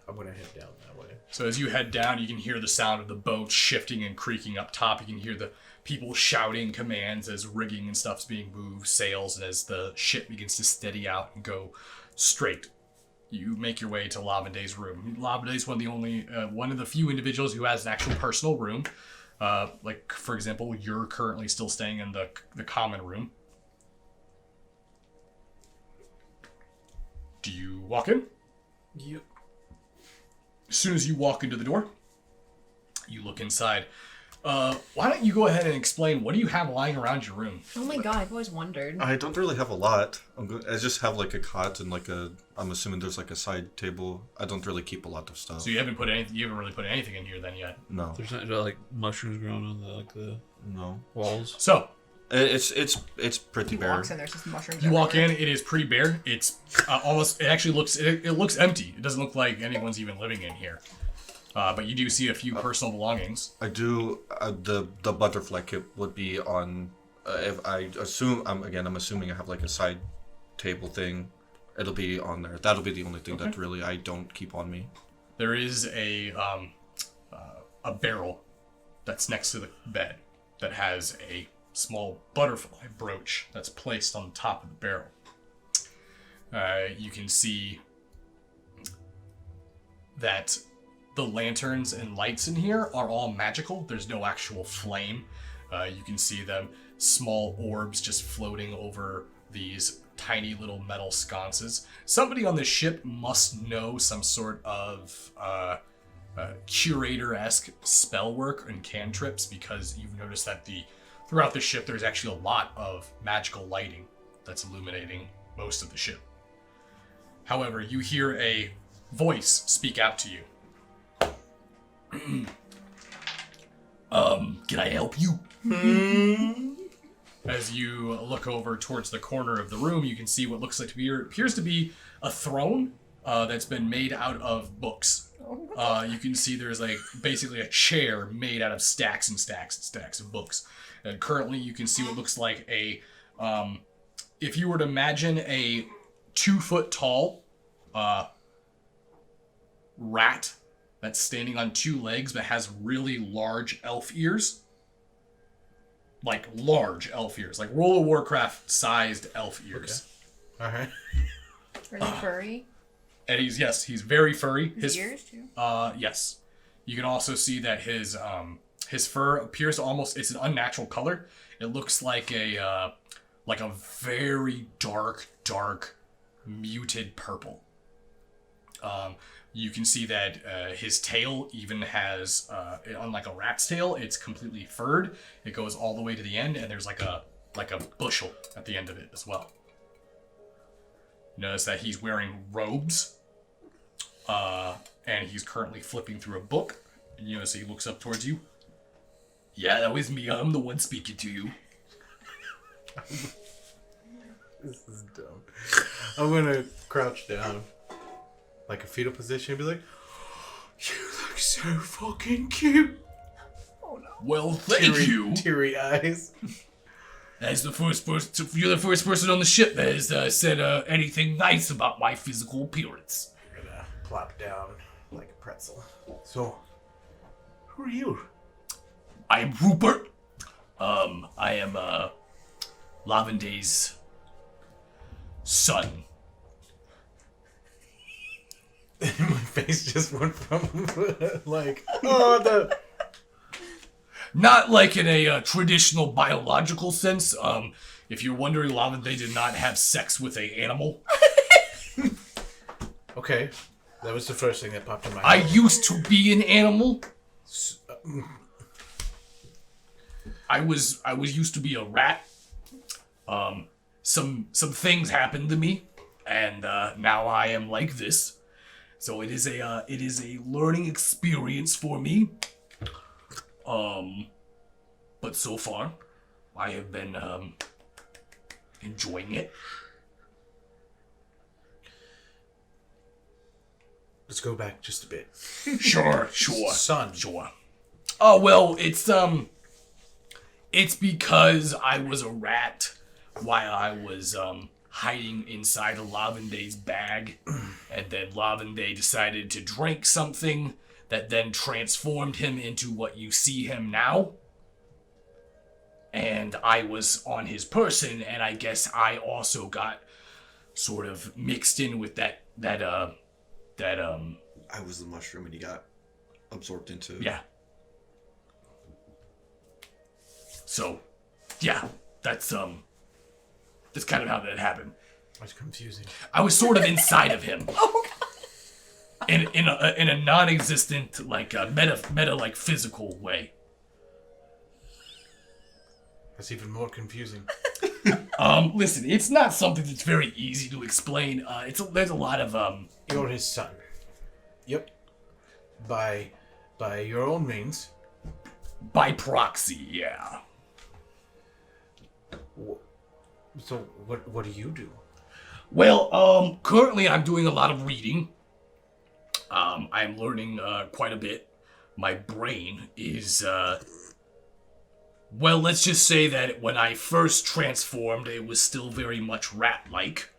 I'm gonna head down that way. So as you head down, you can hear the sound of the boat shifting and creaking up top. You can hear the people shouting commands as rigging and stuff's being moved, sails, and as the ship begins to steady out and go straight. You make your way to Lavenday's room. Lavenday's one of the few individuals who has an actual personal room. Like, for example, you're currently still staying in the common room. Do you walk in? Yep. As soon as you walk into the door, you look inside. Why don't you go ahead and explain, what do you have lying around your room? Oh my God, I've always wondered. I don't really have a lot. I just have like a cot and I'm assuming there's like a side table. I don't really keep a lot of stuff. So you haven't really put anything in here then yet. No. There's not like mushrooms growing on the No. walls. So It's pretty He bare. walks in, there's just mushrooms you walk in, everywhere. it is pretty bare. It's almost, it looks empty. It doesn't look like anyone's even living in here. But you do see a few personal belongings. I do. The butterfly kit would be on. If I assume, I'm assuming I have like a side table thing. It'll be on there. That'll be the only thing that really I don't keep on me. There is a barrel that's next to the bed that has a small butterfly brooch that's placed on top of the barrel. You can see that the lanterns and lights in here are all magical. There's no actual flame. You can see them, small orbs just floating over these tiny little metal sconces. Somebody on the ship must know some sort of curator-esque spell work and cantrips, because you've noticed that throughout the ship there's actually a lot of magical lighting that's illuminating most of the ship. However, you hear a voice speak out to you. Can I help you? As you look over towards the corner of the room, you can see what looks like appears to be a throne that's been made out of books. You can see there's like basically a chair made out of stacks and stacks and stacks of books. And currently you can see what looks like a, if you were to imagine a 2-foot tall rat that's standing on 2 legs but has really large elf ears. Like large elf ears, like World of Warcraft sized elf ears. All right. Are they furry? And he's very furry. His ears too? Yes. You can also see that his fur appears to almost, it's an unnatural color. It looks like a very dark, muted purple. You can see that his tail even has, unlike a rat's tail, it's completely furred. It goes all the way to the end, and there's like a bushel at the end of it as well. Notice that he's wearing robes, and he's currently flipping through a book. And you notice he looks up towards you. Yeah, that was me. I'm the one speaking to you. This is dumb. I'm gonna crouch down, like a fetal position, and be like, "You look so fucking cute." Oh no. Well, thank you. Teary eyes. As the first person, you're the first person on the ship that has said anything nice about my physical appearance. I'm gonna plop down like a pretzel. So, who are you? I am Rupert. I am Lavende's son. My face just went from like, oh, the. Not like in a traditional biological sense. If you're wondering, Lavende did not have sex with an animal. Okay, that was the first thing that popped in my I head. used to be an animal. I was used to be a rat. Some things happened to me, and now I am like this. So it is a learning experience for me. But so far, I have been enjoying it. Let's go back just a bit. Sure. Son. Sure. Oh well, it's because I was a rat while I was hiding inside of Lavende's bag, and then Lavende decided to drink something that then transformed him into what you see him now. And I was on his person, and I guess I also got sort of mixed in with that I was the mushroom and he got absorbed into. yeah. So, yeah, that's kind of how that happened. That's confusing. I was sort of inside of him. In a non-existent, like meta like physical way. That's even more confusing. Listen, it's not something that's very easy to explain. There's a lot of You're his son. Yep. By your own means. by proxy, yeah. So what do you do? Well, currently I'm doing a lot of reading. I'm learning quite a bit. My brain is well, let's just say that when I first transformed, it was still very much rat-like.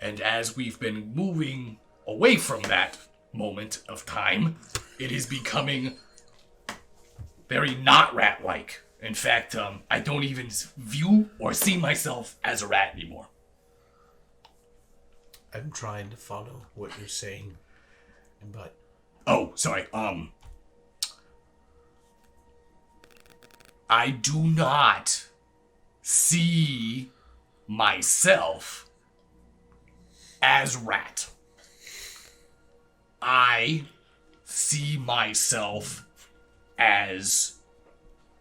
And as we've been moving away from that moment of time, it is becoming very not rat-like. In fact, I don't even view or see myself as a rat anymore. I'm trying to follow what you're saying, but Oh, sorry, I do not see myself as rat. I see myself as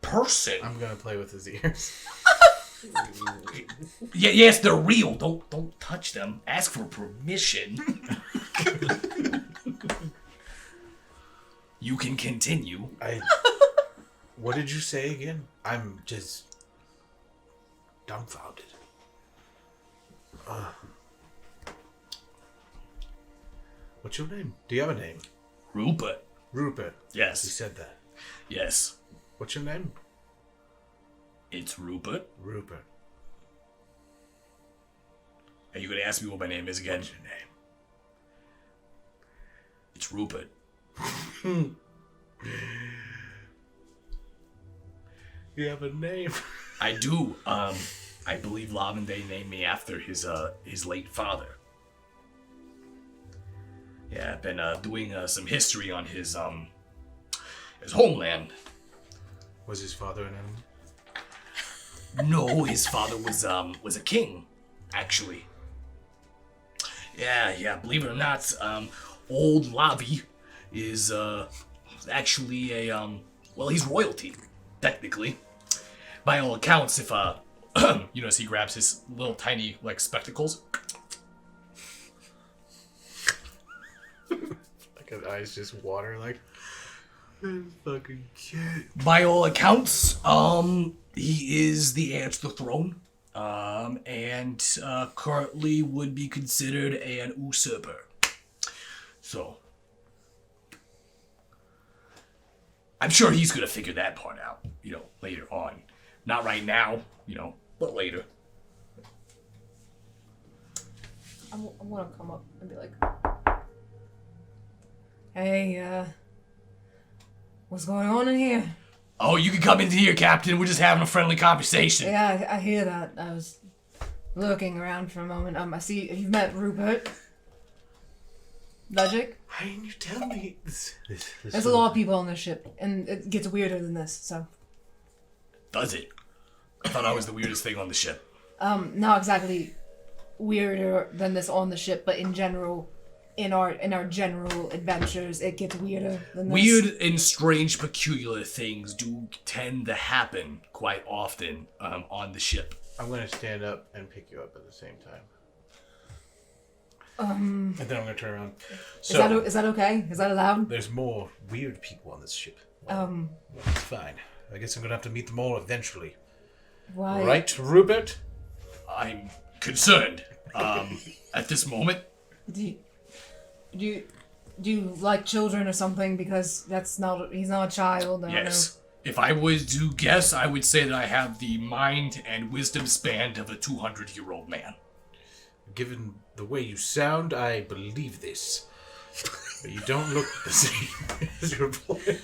person. I'm gonna play with his ears. Yeah, yes, they're real. Don't touch them. Ask for permission. You can continue. What did you say again? I'm just dumbfounded. What's your name? Do you have a name? Rupert. Rupert. You Yes. said that. Yes. What's your name? It's Rupert. Rupert. Are you gonna ask me what my name is again? What's your name? It's Rupert. You have a name. I do. I believe Lavende named me after his late father. Yeah, I've been doing some history on his homeland. Was his father an animal? No, his father was a king, actually. Yeah. Believe it or not, old Lavi is actually a well, he's royalty, technically. By all accounts, if as he grabs his little tiny like spectacles. Like his eyes just water like fucking kid. By all accounts, he is the heir to the throne, and currently would be considered an usurper. So, I'm sure he's gonna figure that part out, later on. Not right now, but later. I want to come up and be like, hey, what's going on in here? Oh, you can come into here, Captain. We're just having a friendly conversation. Yeah, I hear that. I was looking around for a moment. I see you've met Rupert. Logic? Why didn't you tell me this There's a lot of people on this ship, and it gets weirder than this, so. Does it? I thought I was the weirdest thing on the ship. Not exactly weirder than this on the ship, but in general, in our general adventures, it gets weirder than this. Weird and strange, peculiar things do tend to happen quite often on the ship. I'm gonna stand up and pick you up at the same time. And then I'm gonna turn around. Is that okay? Is that allowed? There's more weird people on this ship. Well, it's fine. I guess I'm gonna have to meet them all eventually. Why? Right, Rupert? I'm concerned at this moment. Do you like children or something? Because he's not a child. I don't Yes. If I was to guess, I would say that I have the mind and wisdom span of a 200-year-old man. Given the way you sound, I believe this. But you don't look the same as your boy.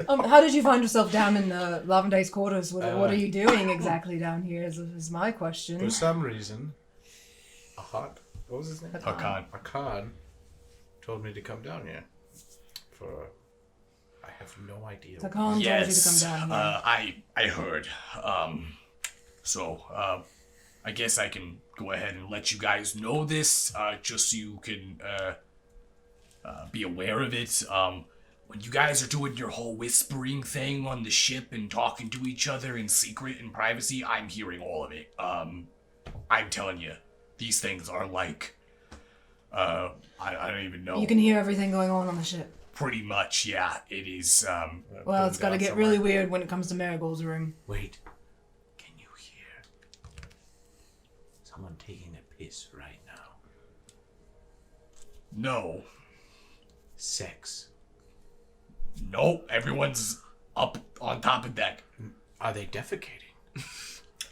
How did you find yourself down in Lavenda's quarters? What are you doing exactly down here? Is my question. For some reason, what was his name? Hakan. Told me to come down here. I have no idea. Hakan told you to come down here. I heard. So, I guess I can go ahead and let you guys know this, just so you can be aware of it. When you guys are doing your whole whispering thing on the ship and talking to each other in secret and privacy, I'm hearing all of it. I'm telling you, these things are like, I don't even know. You can hear everything going on the ship. Pretty much, yeah. It is, Well, it's got to get really weird when it comes to Marigold's room. Wait. Can you hear someone taking a piss right now? no. Sex. Nope, everyone's up on top of deck. Are they defecating?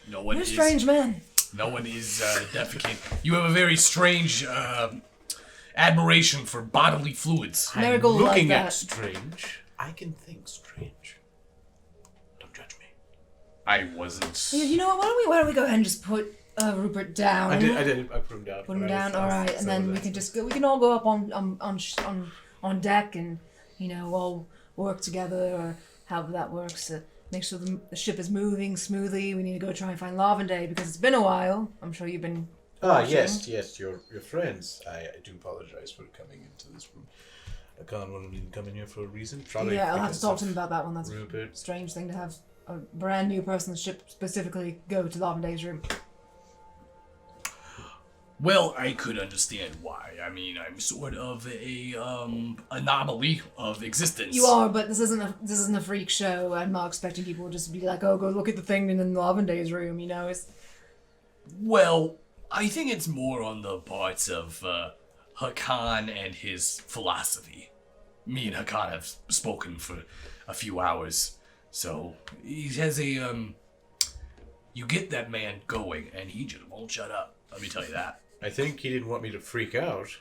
No one You're a is. strange man. No one is defecating. You have a very strange admiration for bodily fluids. Marigold like Looking that. at strange, I can think strange. Don't judge me. I wasn't. You know what? Why don't we go ahead and just put Rupert down? I did. I put him down. Put him down. All right, and then we can just go. We can all go up on deck and all work together, or however that works to make sure the ship is moving smoothly. We need to go try and find Lavende because it's been a while. I'm sure you've been. watching. Yes, your friends. I do apologize for coming into this room. I can't want to come in here for a reason. Probably Yeah, I'll have to because talk to of him about that one. That's Rupert. a strange thing to have a brand new person on the ship specifically go to Lavende's room. Well, I could understand why. I mean, I'm sort of a anomaly of existence. You are, but this isn't a freak show. I'm not expecting people to just be like, oh, go look at the thing in the Lavenday's room, you know? It's... Well, I think it's more on the parts of Hakan and his philosophy. Me and Hakan have spoken for a few hours, so he has a you get that man going, and he just won't shut up. Let me tell you that. I think he didn't want me to freak out.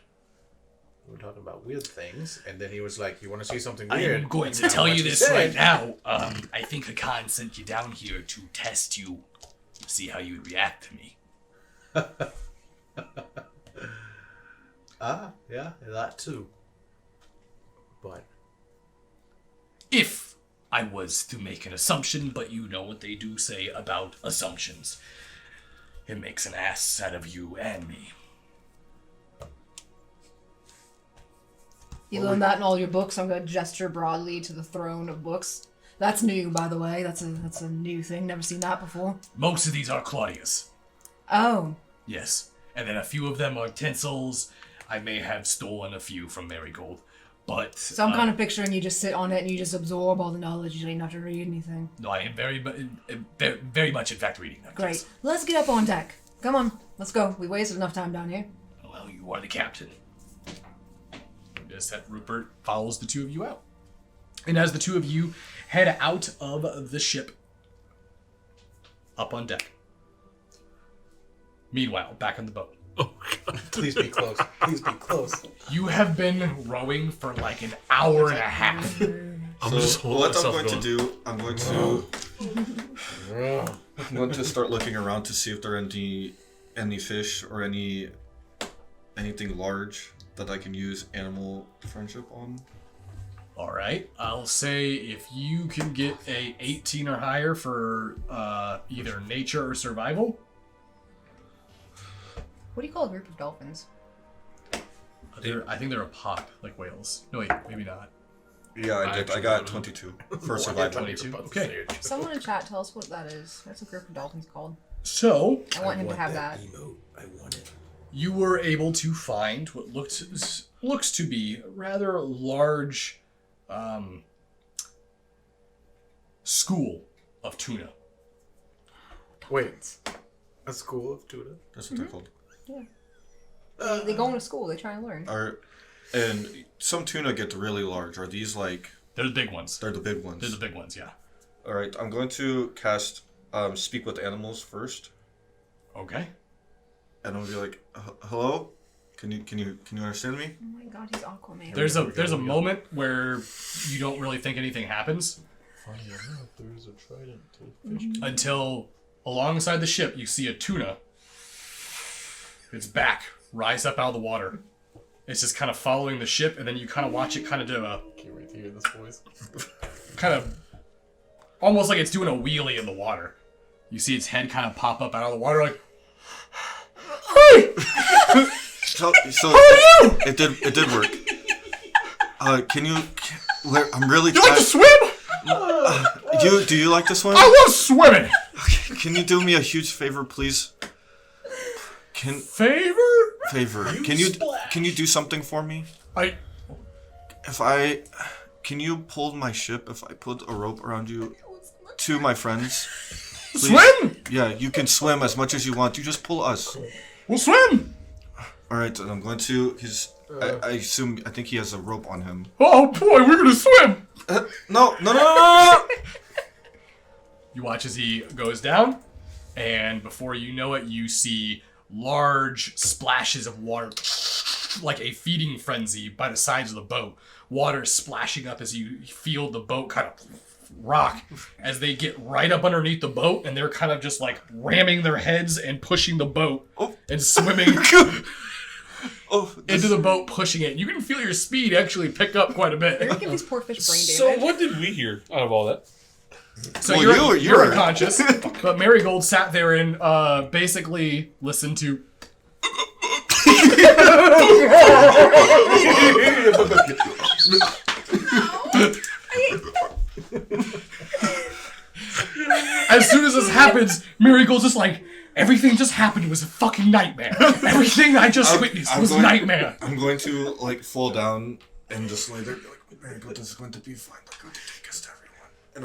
We were talking about weird things, and then he was like, "You want to see something I weird?" am going to Now tell what you he this said- right now. I think Hakan sent you down here to test you, see how you would react to me. Yeah, that too. But If I was to make an assumption, but you know what they do say about assumptions. It makes an ass out of you and me. You learned that in all your books. I'm going to gesture broadly to the throne of books. That's new, by the way. That's a new thing. Never seen that before. Most of these are Claudia's. Oh. Yes. And then a few of them are tinsels. I may have stolen a few from Marigold. But So I'm kind of picturing you just sit on it and you just absorb all the knowledge. You don't even have to read anything. no, I am very much, in fact, reading them. Great. Yes. Let's get up on deck. Come on. Let's go. We wasted enough time down here. Well, you are the captain. Just that Rupert follows the two of you out. And as the two of you head out of the ship, up on deck. Meanwhile, back on the boat. please be close. Please be close. You have been rowing for like an hour and a half. I'm just holding What I'm myself going to going. do, I'm going to start looking around to see if there are any fish or anything large that I can use animal friendship on. All right, I'll say if you can get a 18 or higher for either nature or survival. What do you call a group of dolphins? I think they're a pod, like whales. No, wait, maybe not. Yeah, I did. I got 22 for survival. 22. Okay. Someone in chat, tell us what that is. What's a group of dolphins called? So I want him to have that. Emote. I want it. you were able to find what looks to be a rather large school of tuna. Wait. A school of tuna? That's what they're called. They go into school. They try and learn. And some tuna get really large. Are these like... They're the big ones. They're the big ones. They're the big ones, yeah. Alright, I'm going to cast Speak with Animals first. Okay. And I'm going to be like, hello? Can you understand me? Oh my god, he's Aquaman. There's a moment where you don't really think anything happens Funny enough, there is a trident to fish. until alongside the ship you see a tuna. Its back rise up out of the water. It's just kind of following the ship, and then you kind of watch it kind of do a Can't wait to hear this voice. kind of almost like it's doing a wheelie in the water. You see its head kind of pop up out of the water, like, So it did work. I'm really "You like to tired. swim? Do you like to swim? I love swimming." Can you do me a huge favor, please? Favor? Can you do something for me? Can you pull my ship if I put a rope around you to my friends? Please? Swim? Yeah, you can swim as much as you want. You just pull us. We'll swim. All right, and I'm going to I think he has a rope on him. Oh boy, we're gonna swim. No. You watch as he goes down, and before you know it, you see large splashes of water, like a feeding frenzy by the sides of the boat. Water splashing up as you feel the boat kind of rock as they get right up underneath the boat, and they're kind of just like ramming their heads and pushing the boat and swimming into the boat, pushing it. You can feel your speed actually pick up quite a They're bit. gonna give these poor fish brain So damage. what did we hear out of all that? So Well, you're unconscious, but Marigold sat there and basically listened to. As soon as this happens, Marigold's just like Everything just happened was a fucking nightmare. Everything I just witnessed was a nightmare. I'm going to like fall down and just lay there. Be like, Marigold, this is going to be fine. They're going to take us to everyone. And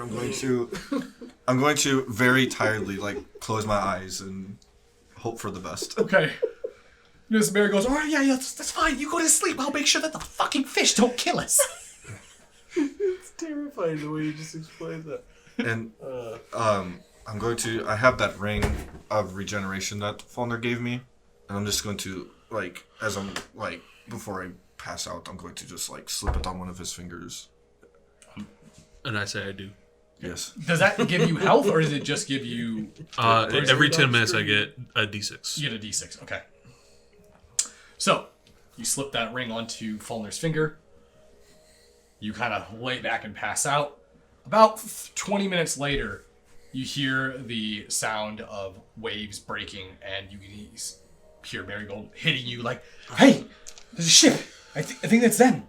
I'm going to very tiredly like close my eyes and hope for the best. Okay. Miss Mary goes, all right, yeah, that's fine. You go to sleep. I'll make sure that the fucking fish don't kill us. It's terrifying the way you just explained that. And I have that ring of regeneration that Faulkner gave me, and I'm just going to like, as I'm like, before I pass out, I'm going to just like slip it on one of his fingers. And I say I do. Yes. Does that give you health, or does it just give you... Every 10 minutes I get a d6. You get a d6, okay. So, you slip that ring onto Faulkner's finger. You kind of lay back and pass out. About 20 minutes later, you hear the sound of waves breaking, and you hear Marigold hitting you like, hey, there's a ship. I think that's them.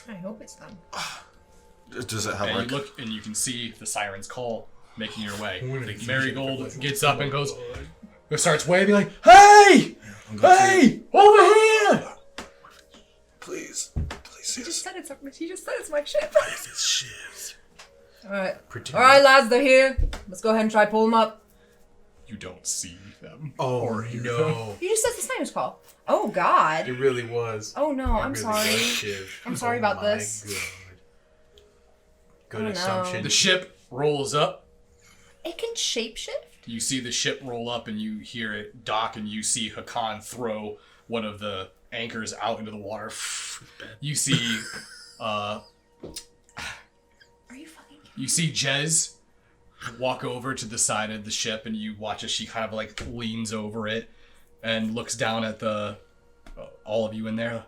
I hope it's them. Does it have And like... you look, and you can see the siren's call making your way. Marigold gets up and starts waving like, hey! Hey! Over here! Please. He just said it's my ship. This shit. Alright, lads, they're here. Let's go ahead and try pull them up. You don't see them. Oh, or hear them. no. You just said the siren's call. Oh, God. It really was. Oh, no, I'm It really sorry. was, Shiv. I'm sorry about my this. God. Good Oh, no. assumption. The ship rolls up. It can shapeshift? You see the ship roll up, and you hear it dock, and you see Hakan throw one of the anchors out into the water. You see, Are you fucking kidding? you see Jez walk over to the side of the ship, and you watch as she kind of like leans over it and looks down at the all of you in there.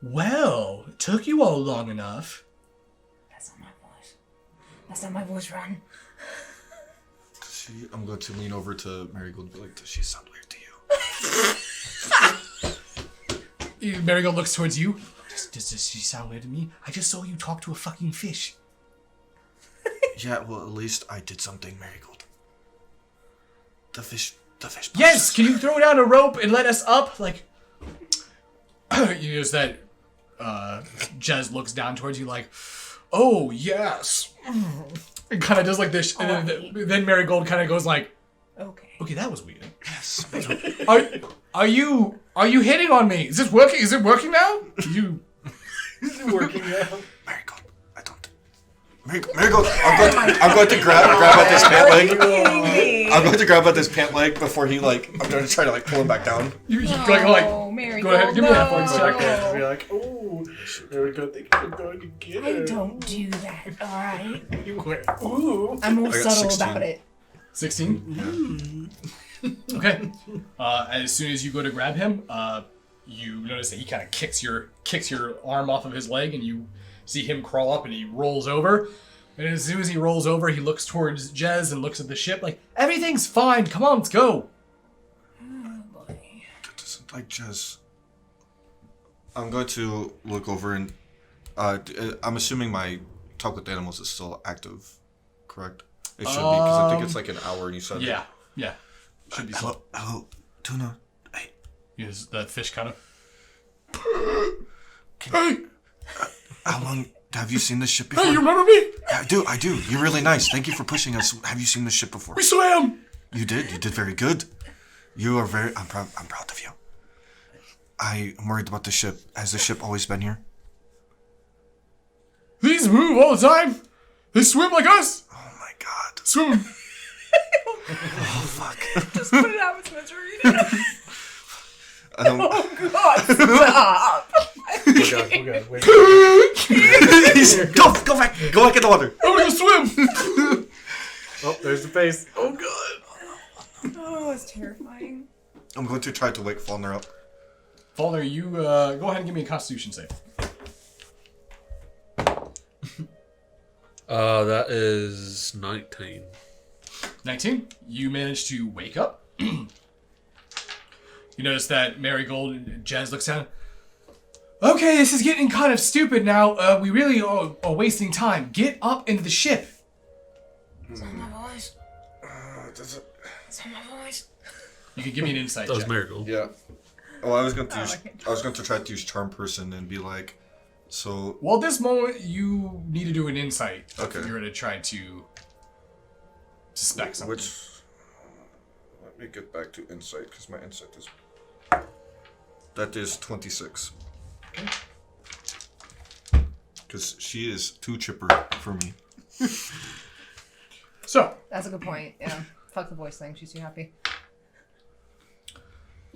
Well, it took you all long enough. That's not my voice. That's not my voice, Ron. I'm going to lean over to Marigold and be like, does she sound weird to you? Marigold looks towards you. Does she sound weird to me? I just saw you talk to a fucking fish. Yeah, well, at least I did something, Marigold. The fish. Yes, can you throw down a rope and let us up? Like, you notice that Jez looks down towards you like, oh, yes. And kind of does like this. And then Marigold kind of goes like, okay, that was weird. Yes. Are you hitting on me? Is this working? Is it working now? You... Is it working now? Marigold, I don't... Marigold, I'm going to grab at this pant leg. I'm going to grab at this pant leg before he like... I'm going to try to like pull him back down. You Oh, Marigold, go ahead, give me a athletics check. Okay, be like, oh, there we go. Think we're going to get I her. don't do that, alright? You went, ooh. I'm more I got subtle 16. about it. 16? Okay. As soon as you go to grab him, you notice that he kind of kicks your arm off of his leg, and you see him crawl up, and he rolls over. And as soon as he rolls over, he looks towards Jez and looks at the ship like, everything's fine. Come on, let's go. Oh, boy. That doesn't like Jez. I'm going to look over and... I'm assuming my talk with animals is still active, correct? It should be, because I think it's like an hour and you said... Yeah. Should be so. Hello, Tuna. Hey. Is that fish kind of... Hey, How long... Have you seen this ship before? hey, you remember me? I do. You're really nice. Thank you for pushing us. Have you seen this ship before? We swam. You did very good. You are very... I'm proud of you. I am worried about the ship. Has the ship always been here? These move all the time. They swim like us. Oh my god. Swim. Oh fuck. Just put it out with misery. Oh God, stop. We're good. Wait. Go back in the water. I'm gonna go swim. Oh, there's the face. Oh god. Oh, it's terrifying. I'm going to try to wake Faulkner up. Faulkner, you go ahead and give me a Constitution save. That is 19. 19. You manage to wake up. You notice that Marigold and Jez looks down. Okay, this is getting kind of stupid now. We really are wasting time. Get up into the ship. Is that my voice? That's not my voice. You can give me an insight That was check. Marigold. Yeah. Oh, I was going to Oh, use. okay. I was going to try to use charm person and be like, so. Well, at this moment, you need to do an insight. Okay. If you're going to try to suspect something. Which. Let me get back to insight because my insight is. That is 26. Okay. Because she is too chipper for me. So, That's a good point. Yeah. Fuck the voice thing. She's too happy.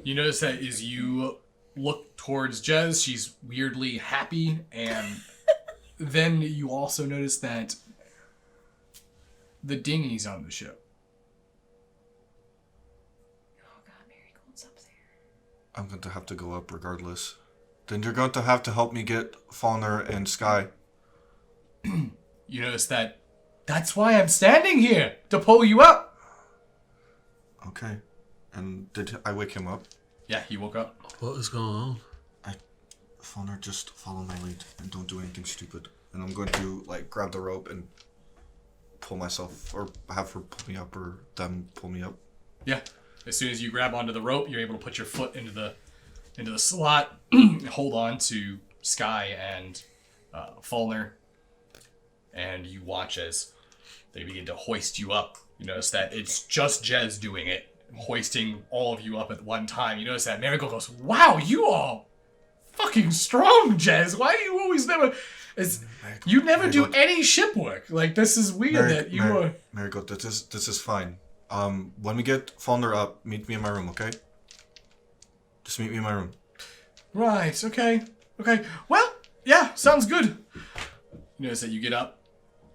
you notice that as you look towards Jez, she's weirdly happy, and then you also notice that the dinghy's on the ship. Oh god, Marigold's up there. I'm going to have to go up regardless. Then you're going to have to help me get Fauner and Sky. You notice that that's why I'm standing here, to pull you up. Okay. And did I wake him up? Yeah, he woke up. What is going on? Fauner, just follow my lead and don't do anything stupid. And I'm going to like grab the rope and pull myself, or have her pull me up, or them pull me up. Yeah. As soon as you grab onto the rope, you're able to put your foot into the slot, hold on to Sky and Faulner, and you watch as they begin to hoist you up. You notice that it's just Jez doing it, hoisting all of you up at one time. You notice that Marigold goes, "Wow, you all fucking strong, Jez. Why do you always never? You never do any ship work. Like, this is weird that you are." Marigold, this is fine. When we get Faulner up, meet me in my room, okay? Just meet me in my room. Right. Okay. Well, yeah, sounds good. You notice that you get up.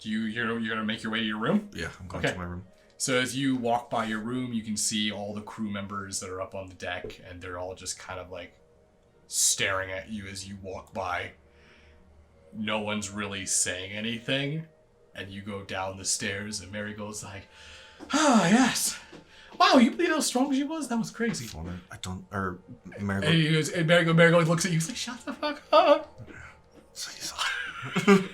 You're gonna make your way to your room. Yeah, I'm going Okay. to my room. So as you walk by your room, you can see all the crew members that are up on the deck, and they're all just kind of like staring at you as you walk by. No one's really saying anything, and you go down the stairs, and Marigold's like, "Ah, yes. Wow, you believe how strong she was? That was crazy." Faulner, I don't, or And, Marigold. he goes, and Marigold looks at you. He's like, "Shut the fuck up." Say something.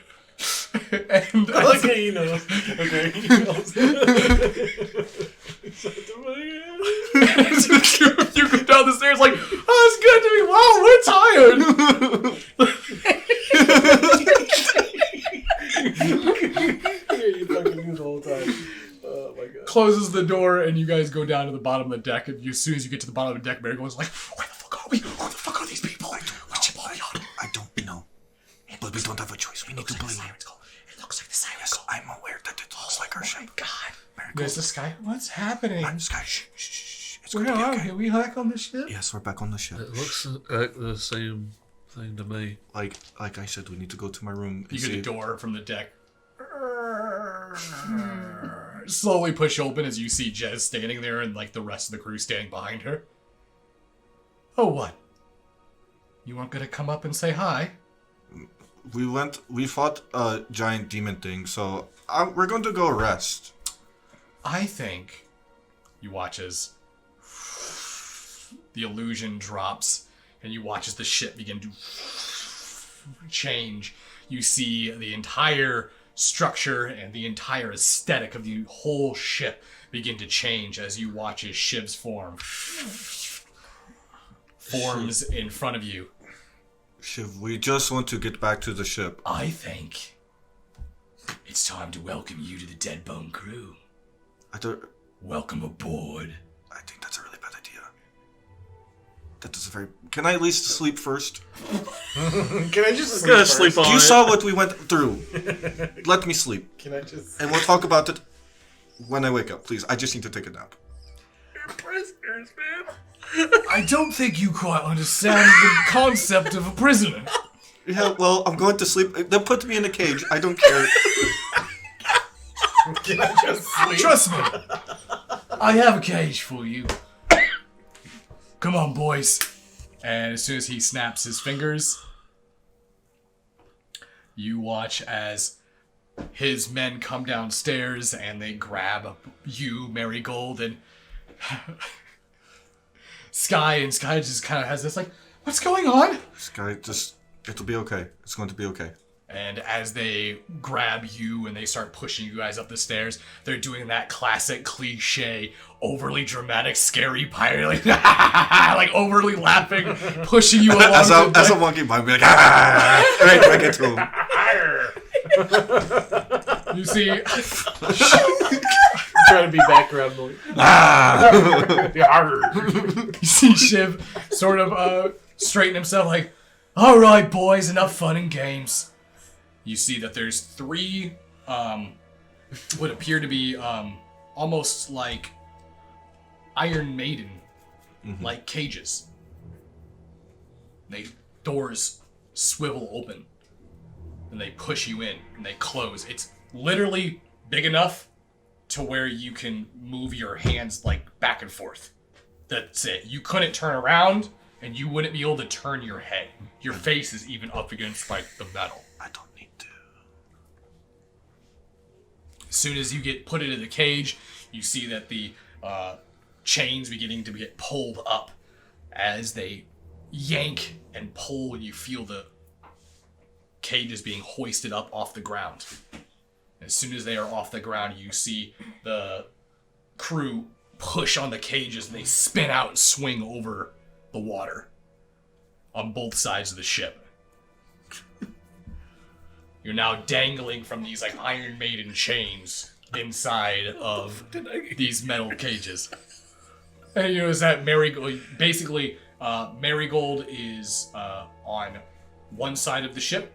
And I like how you know. Okay. He knows. you go down the stairs like, "Oh, it's good to be. Wow, we're tired." Yeah, you fucking knew the whole time. Oh my god. Closes the door, and you guys go down to the bottom of the deck. And as soon as you get to the bottom of the deck, Marigold's like, "Where the fuck are we? Who the fuck are these people? Which ship are we on?" I don't know. But we don't have a choice. We need to blame them. It looks like the sirens. Yes, I'm aware that it looks like our Oh ship. my god. Marigold. There's this guy. What's happening? Sky, shh, shh, shh. It's Where going to be are okay. we? We back on the ship? Yes, we're back on the ship. It looks like the same thing to me. Like I said, we need to go to my room and You get see. a door from the deck. Slowly push open as you see Jez standing there and like the rest of the crew standing behind her. Oh, what? You weren't gonna come up and say hi? We fought a giant demon thing, so we're going to go rest. I think you watch as the illusion drops and you watch as the ship begin to change. You see the entire structure and the entire aesthetic of the whole ship begin to change as you watch as Shiv's forms in front of you. Shiv, we just want to get back to the ship. I think it's time to welcome you to the Deadbone crew. Welcome aboard. I think that's a really bad idea. That is a very. Can I at least sleep first? Can I just sleep Gotta first? sleep on You it. saw what we went through. Let me sleep, Can I just? and we'll talk about it when I wake up. Please, I just need to take a nap. Prisoners, man. I don't think you quite understand the concept of a prisoner. Yeah, well, I'm going to sleep. Then put me in a cage. I don't care. Can I just sleep? Trust me. I have a cage for you. Come on, boys. And as soon as he snaps his fingers, you watch as his men come downstairs and they grab you, Marigold, and Sky. And Sky just kind of has this like, "What's going on?" Sky, it'll be okay. It's going to be okay. And as they grab you and they start pushing you guys up the stairs, they're doing that classic cliche, overly dramatic, scary pirate, like overly laughing, pushing you along. As I'm walking by, I'll be like, ah! And I drag it to him. You see, Trying to be background noise. you see Shiv sort of straighten himself like, all right, boys, enough fun and games. You see that there's 3 what appear to be almost like Iron Maiden like cages. Doors swivel open and they push you in and they close. It's literally big enough to where you can move your hands like back and forth. That's it. You couldn't turn around and you wouldn't be able to turn your head. Your face is even up against like the metal. I don't need to. As soon as you get put into the cage, you see that the chains beginning to get pulled up. As they yank and pull, you feel the cages being hoisted up off the ground. As soon as they are off the ground, you see the crew push on the cages and they spin out and swing over the water on both sides of the ship. You're now dangling from these like Iron Maiden chains inside of these metal cages. And you notice that Marigold, basically, Marigold is on one side of the ship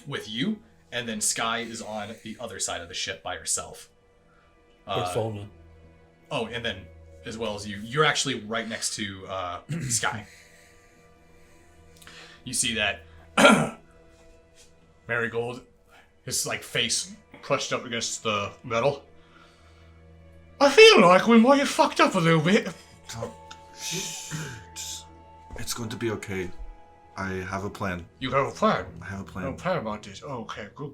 with you, and then Sky is on the other side of the ship by herself. Where's Falna? Oh, and then as well as you, you're actually right next to Sky. You see that Marigold, his like face crushed up against the metal. I feel like we might have fucked up a little bit. It's going to be okay. I have a plan. You have a plan? I have a I plan. don't care about this. Oh, okay, good.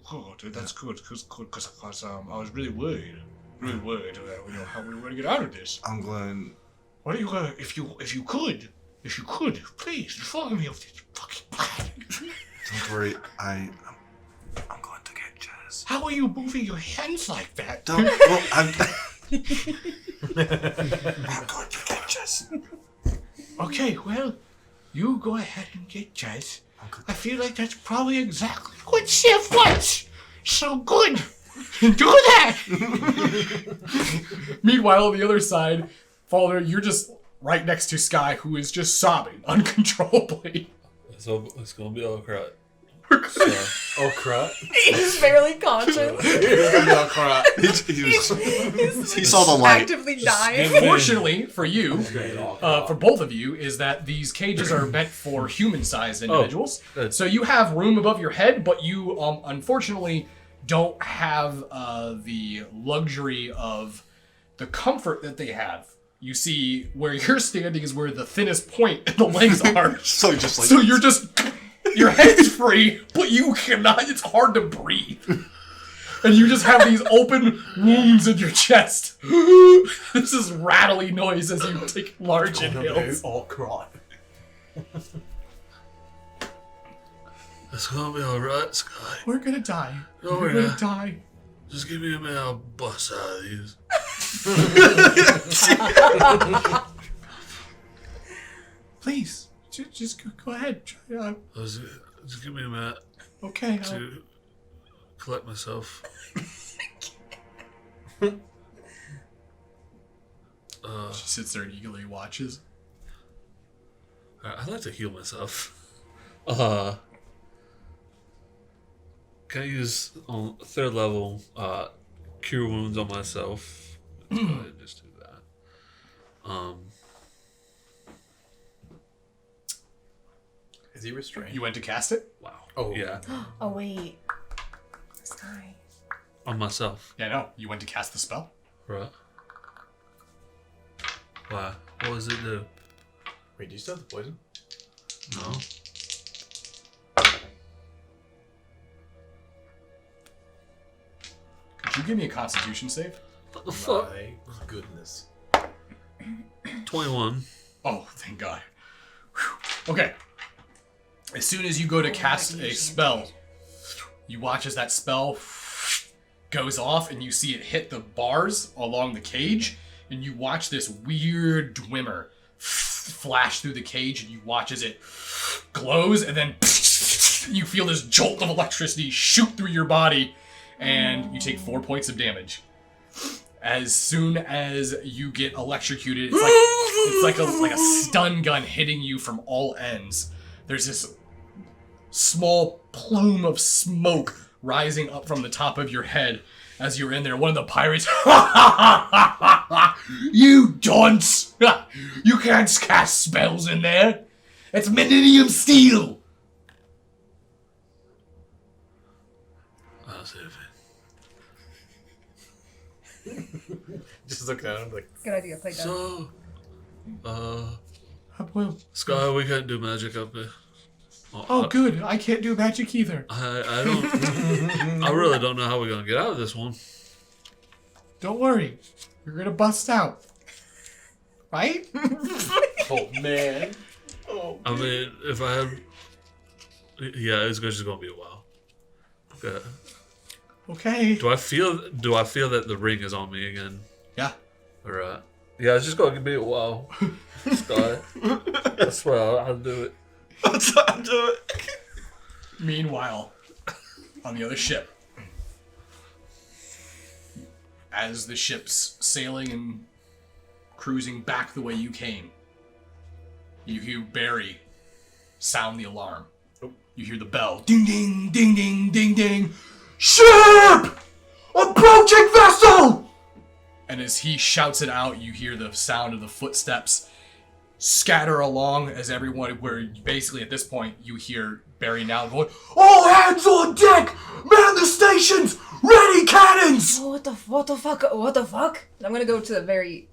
That's good. Because I was really worried about how we were going to get out of this. I'm going. What are you going to, if you could, please inform me of this fucking plan. Don't worry. I'm going to get Jazz. How are you moving your hands like that? Don't. Well, I'm going to get Jazz. Okay, well, you go ahead and get Jazz. I feel like that's probably exactly what Chef wants. So good. Do that. Meanwhile, on the other side, Falder, you're just right next to Sky, who is just sobbing uncontrollably. So it's gonna be all crap. Oh, crap. He's barely conscious. It's gonna be all crap. He saw the light. Actively dying. Fortunately for you, for both of you, is that these cages are meant for human-sized individuals. good. So you have room above your head, but you unfortunately don't have the luxury of the comfort that they have. You see, where you're standing is where the thinnest point in the legs are. So just like. So you're just, your head's free, but you cannot, it's hard to breathe. And you just have these open wounds in your chest. This is rattly noise as you take large inhales. All crap. It's gonna be alright, Sky. We're gonna die. Oh, We're yeah. gonna die. Just give me a minute, I'll bust out of these. Please, just go ahead. Just give me a minute Okay. to collect myself. She sits there and eagerly watches. I'd like to heal myself. Can I use on 3rd level cure wounds on myself? Let's go ahead and just do that. Is he restrained? You went to cast it? Wow. Oh. Yeah. Oh, wait. Sky. On myself. Yeah, no. You went to cast the spell. Right. Why? What does it do? Wait, do you still have the poison? No. Could you give me a Constitution save? What the fuck? My goodness. 21. Oh, thank God. Whew. Okay. As soon as you go to cast a spell, You watch as that spell goes off, and you see it hit the bars along the cage, and you watch this weird dwimmer flash through the cage, and you watch as it glows, and then you feel this jolt of electricity shoot through your body, and you take 4 points of damage. As soon as you get electrocuted, it's like a stun gun hitting you from all ends. There's this small plume of smoke rising up from the top of your head as you're in there. One of the pirates, you dunce! You can't cast spells in there. It's Millennium Steel. I'll save it. Just looking at him like, Good idea. Play that. So, Well, Sky, we can't do magic up there. oh, good. I can't do magic either. I don't. I really don't know how we're gonna get out of this one. Don't worry. You're gonna bust out. Right? oh man. I mean, if I had, yeah, it's just gonna be a while. Okay. Okay. Do I feel that the ring is on me again? Yeah. All right. Yeah, it's just gonna be a while. Sky. I swear I'll do it. I'll do it. Meanwhile, on the other ship, as the ship's sailing and cruising back the way you came, you hear Barry sound the alarm. You hear the bell. Ding, ding, ding, ding, ding, ding. Ship! Approaching vessel! And as he shouts it out, you hear the sound of the footsteps scatter along as everyone, where basically at this point you hear Barry now going, all hands on deck! Man the stations! Ready cannons! Oh, what the fuck? What the fuck? I'm gonna go to the very,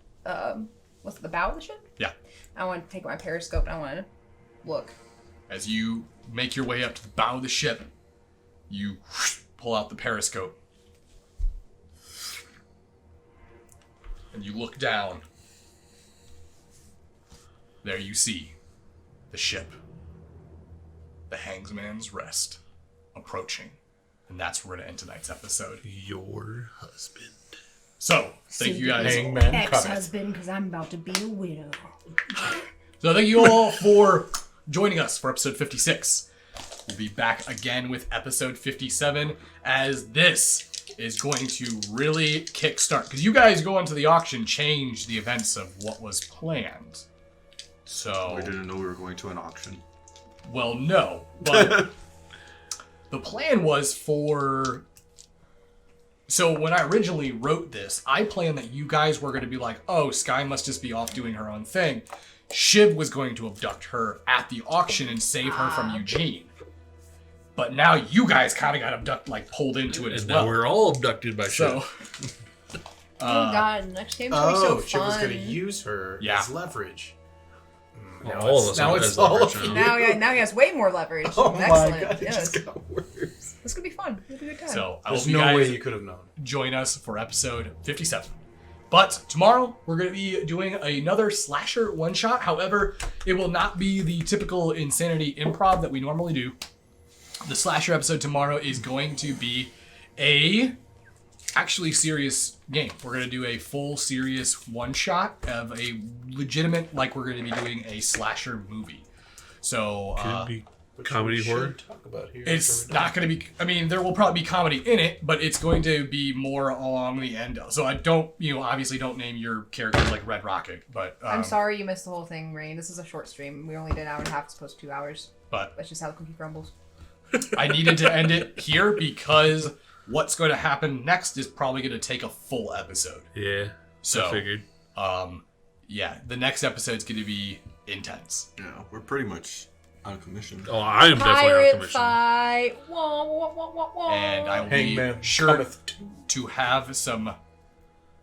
what's the bow of the ship? Yeah. I want to take my periscope and I want to look. As you make your way up to the bow of the ship, you pull out the periscope. And you look down. There you see the ship, the Hangman's Rest, approaching. And that's where we're going to end tonight's episode. Your husband. So, thank you guys. Hangman Cometh. Ex-husband, because I'm about to be a widow. So thank you all for joining us for episode 56. We'll be back again with episode 57, as this is going to really kickstart. Because you guys going to the auction changed the events of what was planned. So We didn't know we were going to an auction. well, no, but the plan was for... So when I originally wrote this, I planned that you guys were going to be like, oh, Sky must just be off doing her own thing. Shiv was going to abduct her at the auction and save her from Eugene. But now you guys kind of got pulled into it as And now well. we're all abducted by shit. So, Oh god, next game's gonna be so Chip was fun. gonna use her Yeah. as leverage. Well, all of us now are it's as all leverage of now. Now he has way more leverage. Oh my Excellent. god, it Yes. just got worse. This could be fun. It'll be a good time. so I There's hope you no guys way you could have known. join us for episode 57. But tomorrow, we're going to be doing another slasher one-shot. However, it will not be the typical Insanity improv that we normally do. The slasher episode tomorrow is going to be a actually serious game. We're going to do a full serious one-shot of a legitimate, like we're going to be doing a slasher movie. So, Could it be Which comedy we should horror? talk about here. it's not going to be, I mean, there will probably be comedy in it, but it's going to be more along the end. So I don't, obviously don't name your characters like Red Rocket, but... I'm sorry you missed the whole thing, Rain. This is a short stream. We only did an hour and a half as opposed to 2 hours. But That's just how the cookie crumbles. I needed to end it here because what's going to happen next is probably going to take a full episode. Yeah. So, I figured. Yeah, the next episode's going to be intense. Yeah, we're pretty much on commission. Oh, I am definitely on Pirate commission. fight! Wah, wah, wah, wah, wah. And I will be Hangman sure Cometh. to have some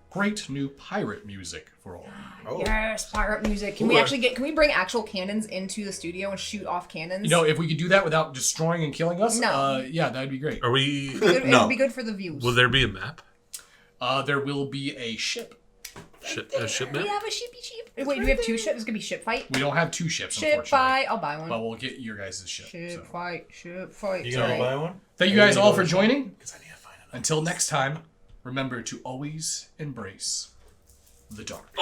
great new pirate music for all of you. Oh. Yes, pirate music. Can we actually can we bring actual cannons into the studio and shoot off cannons? If we could do that without destroying and killing us, No. yeah, that'd be great. Are we? It No. would be good for the views. Will there be a map? There will be a ship. A ship We map? have a shippy sheep. Wait, do we have 2 ships? It's gonna be ship fight. We don't have 2 ships, Ship unfortunately. fight. I'll buy one. But we'll get your guys' ship. Ship so. fight. Ship fight. You gonna buy one? Thank you guys all for joining. Because I need to find another. Until next time, remember to always embrace the dark.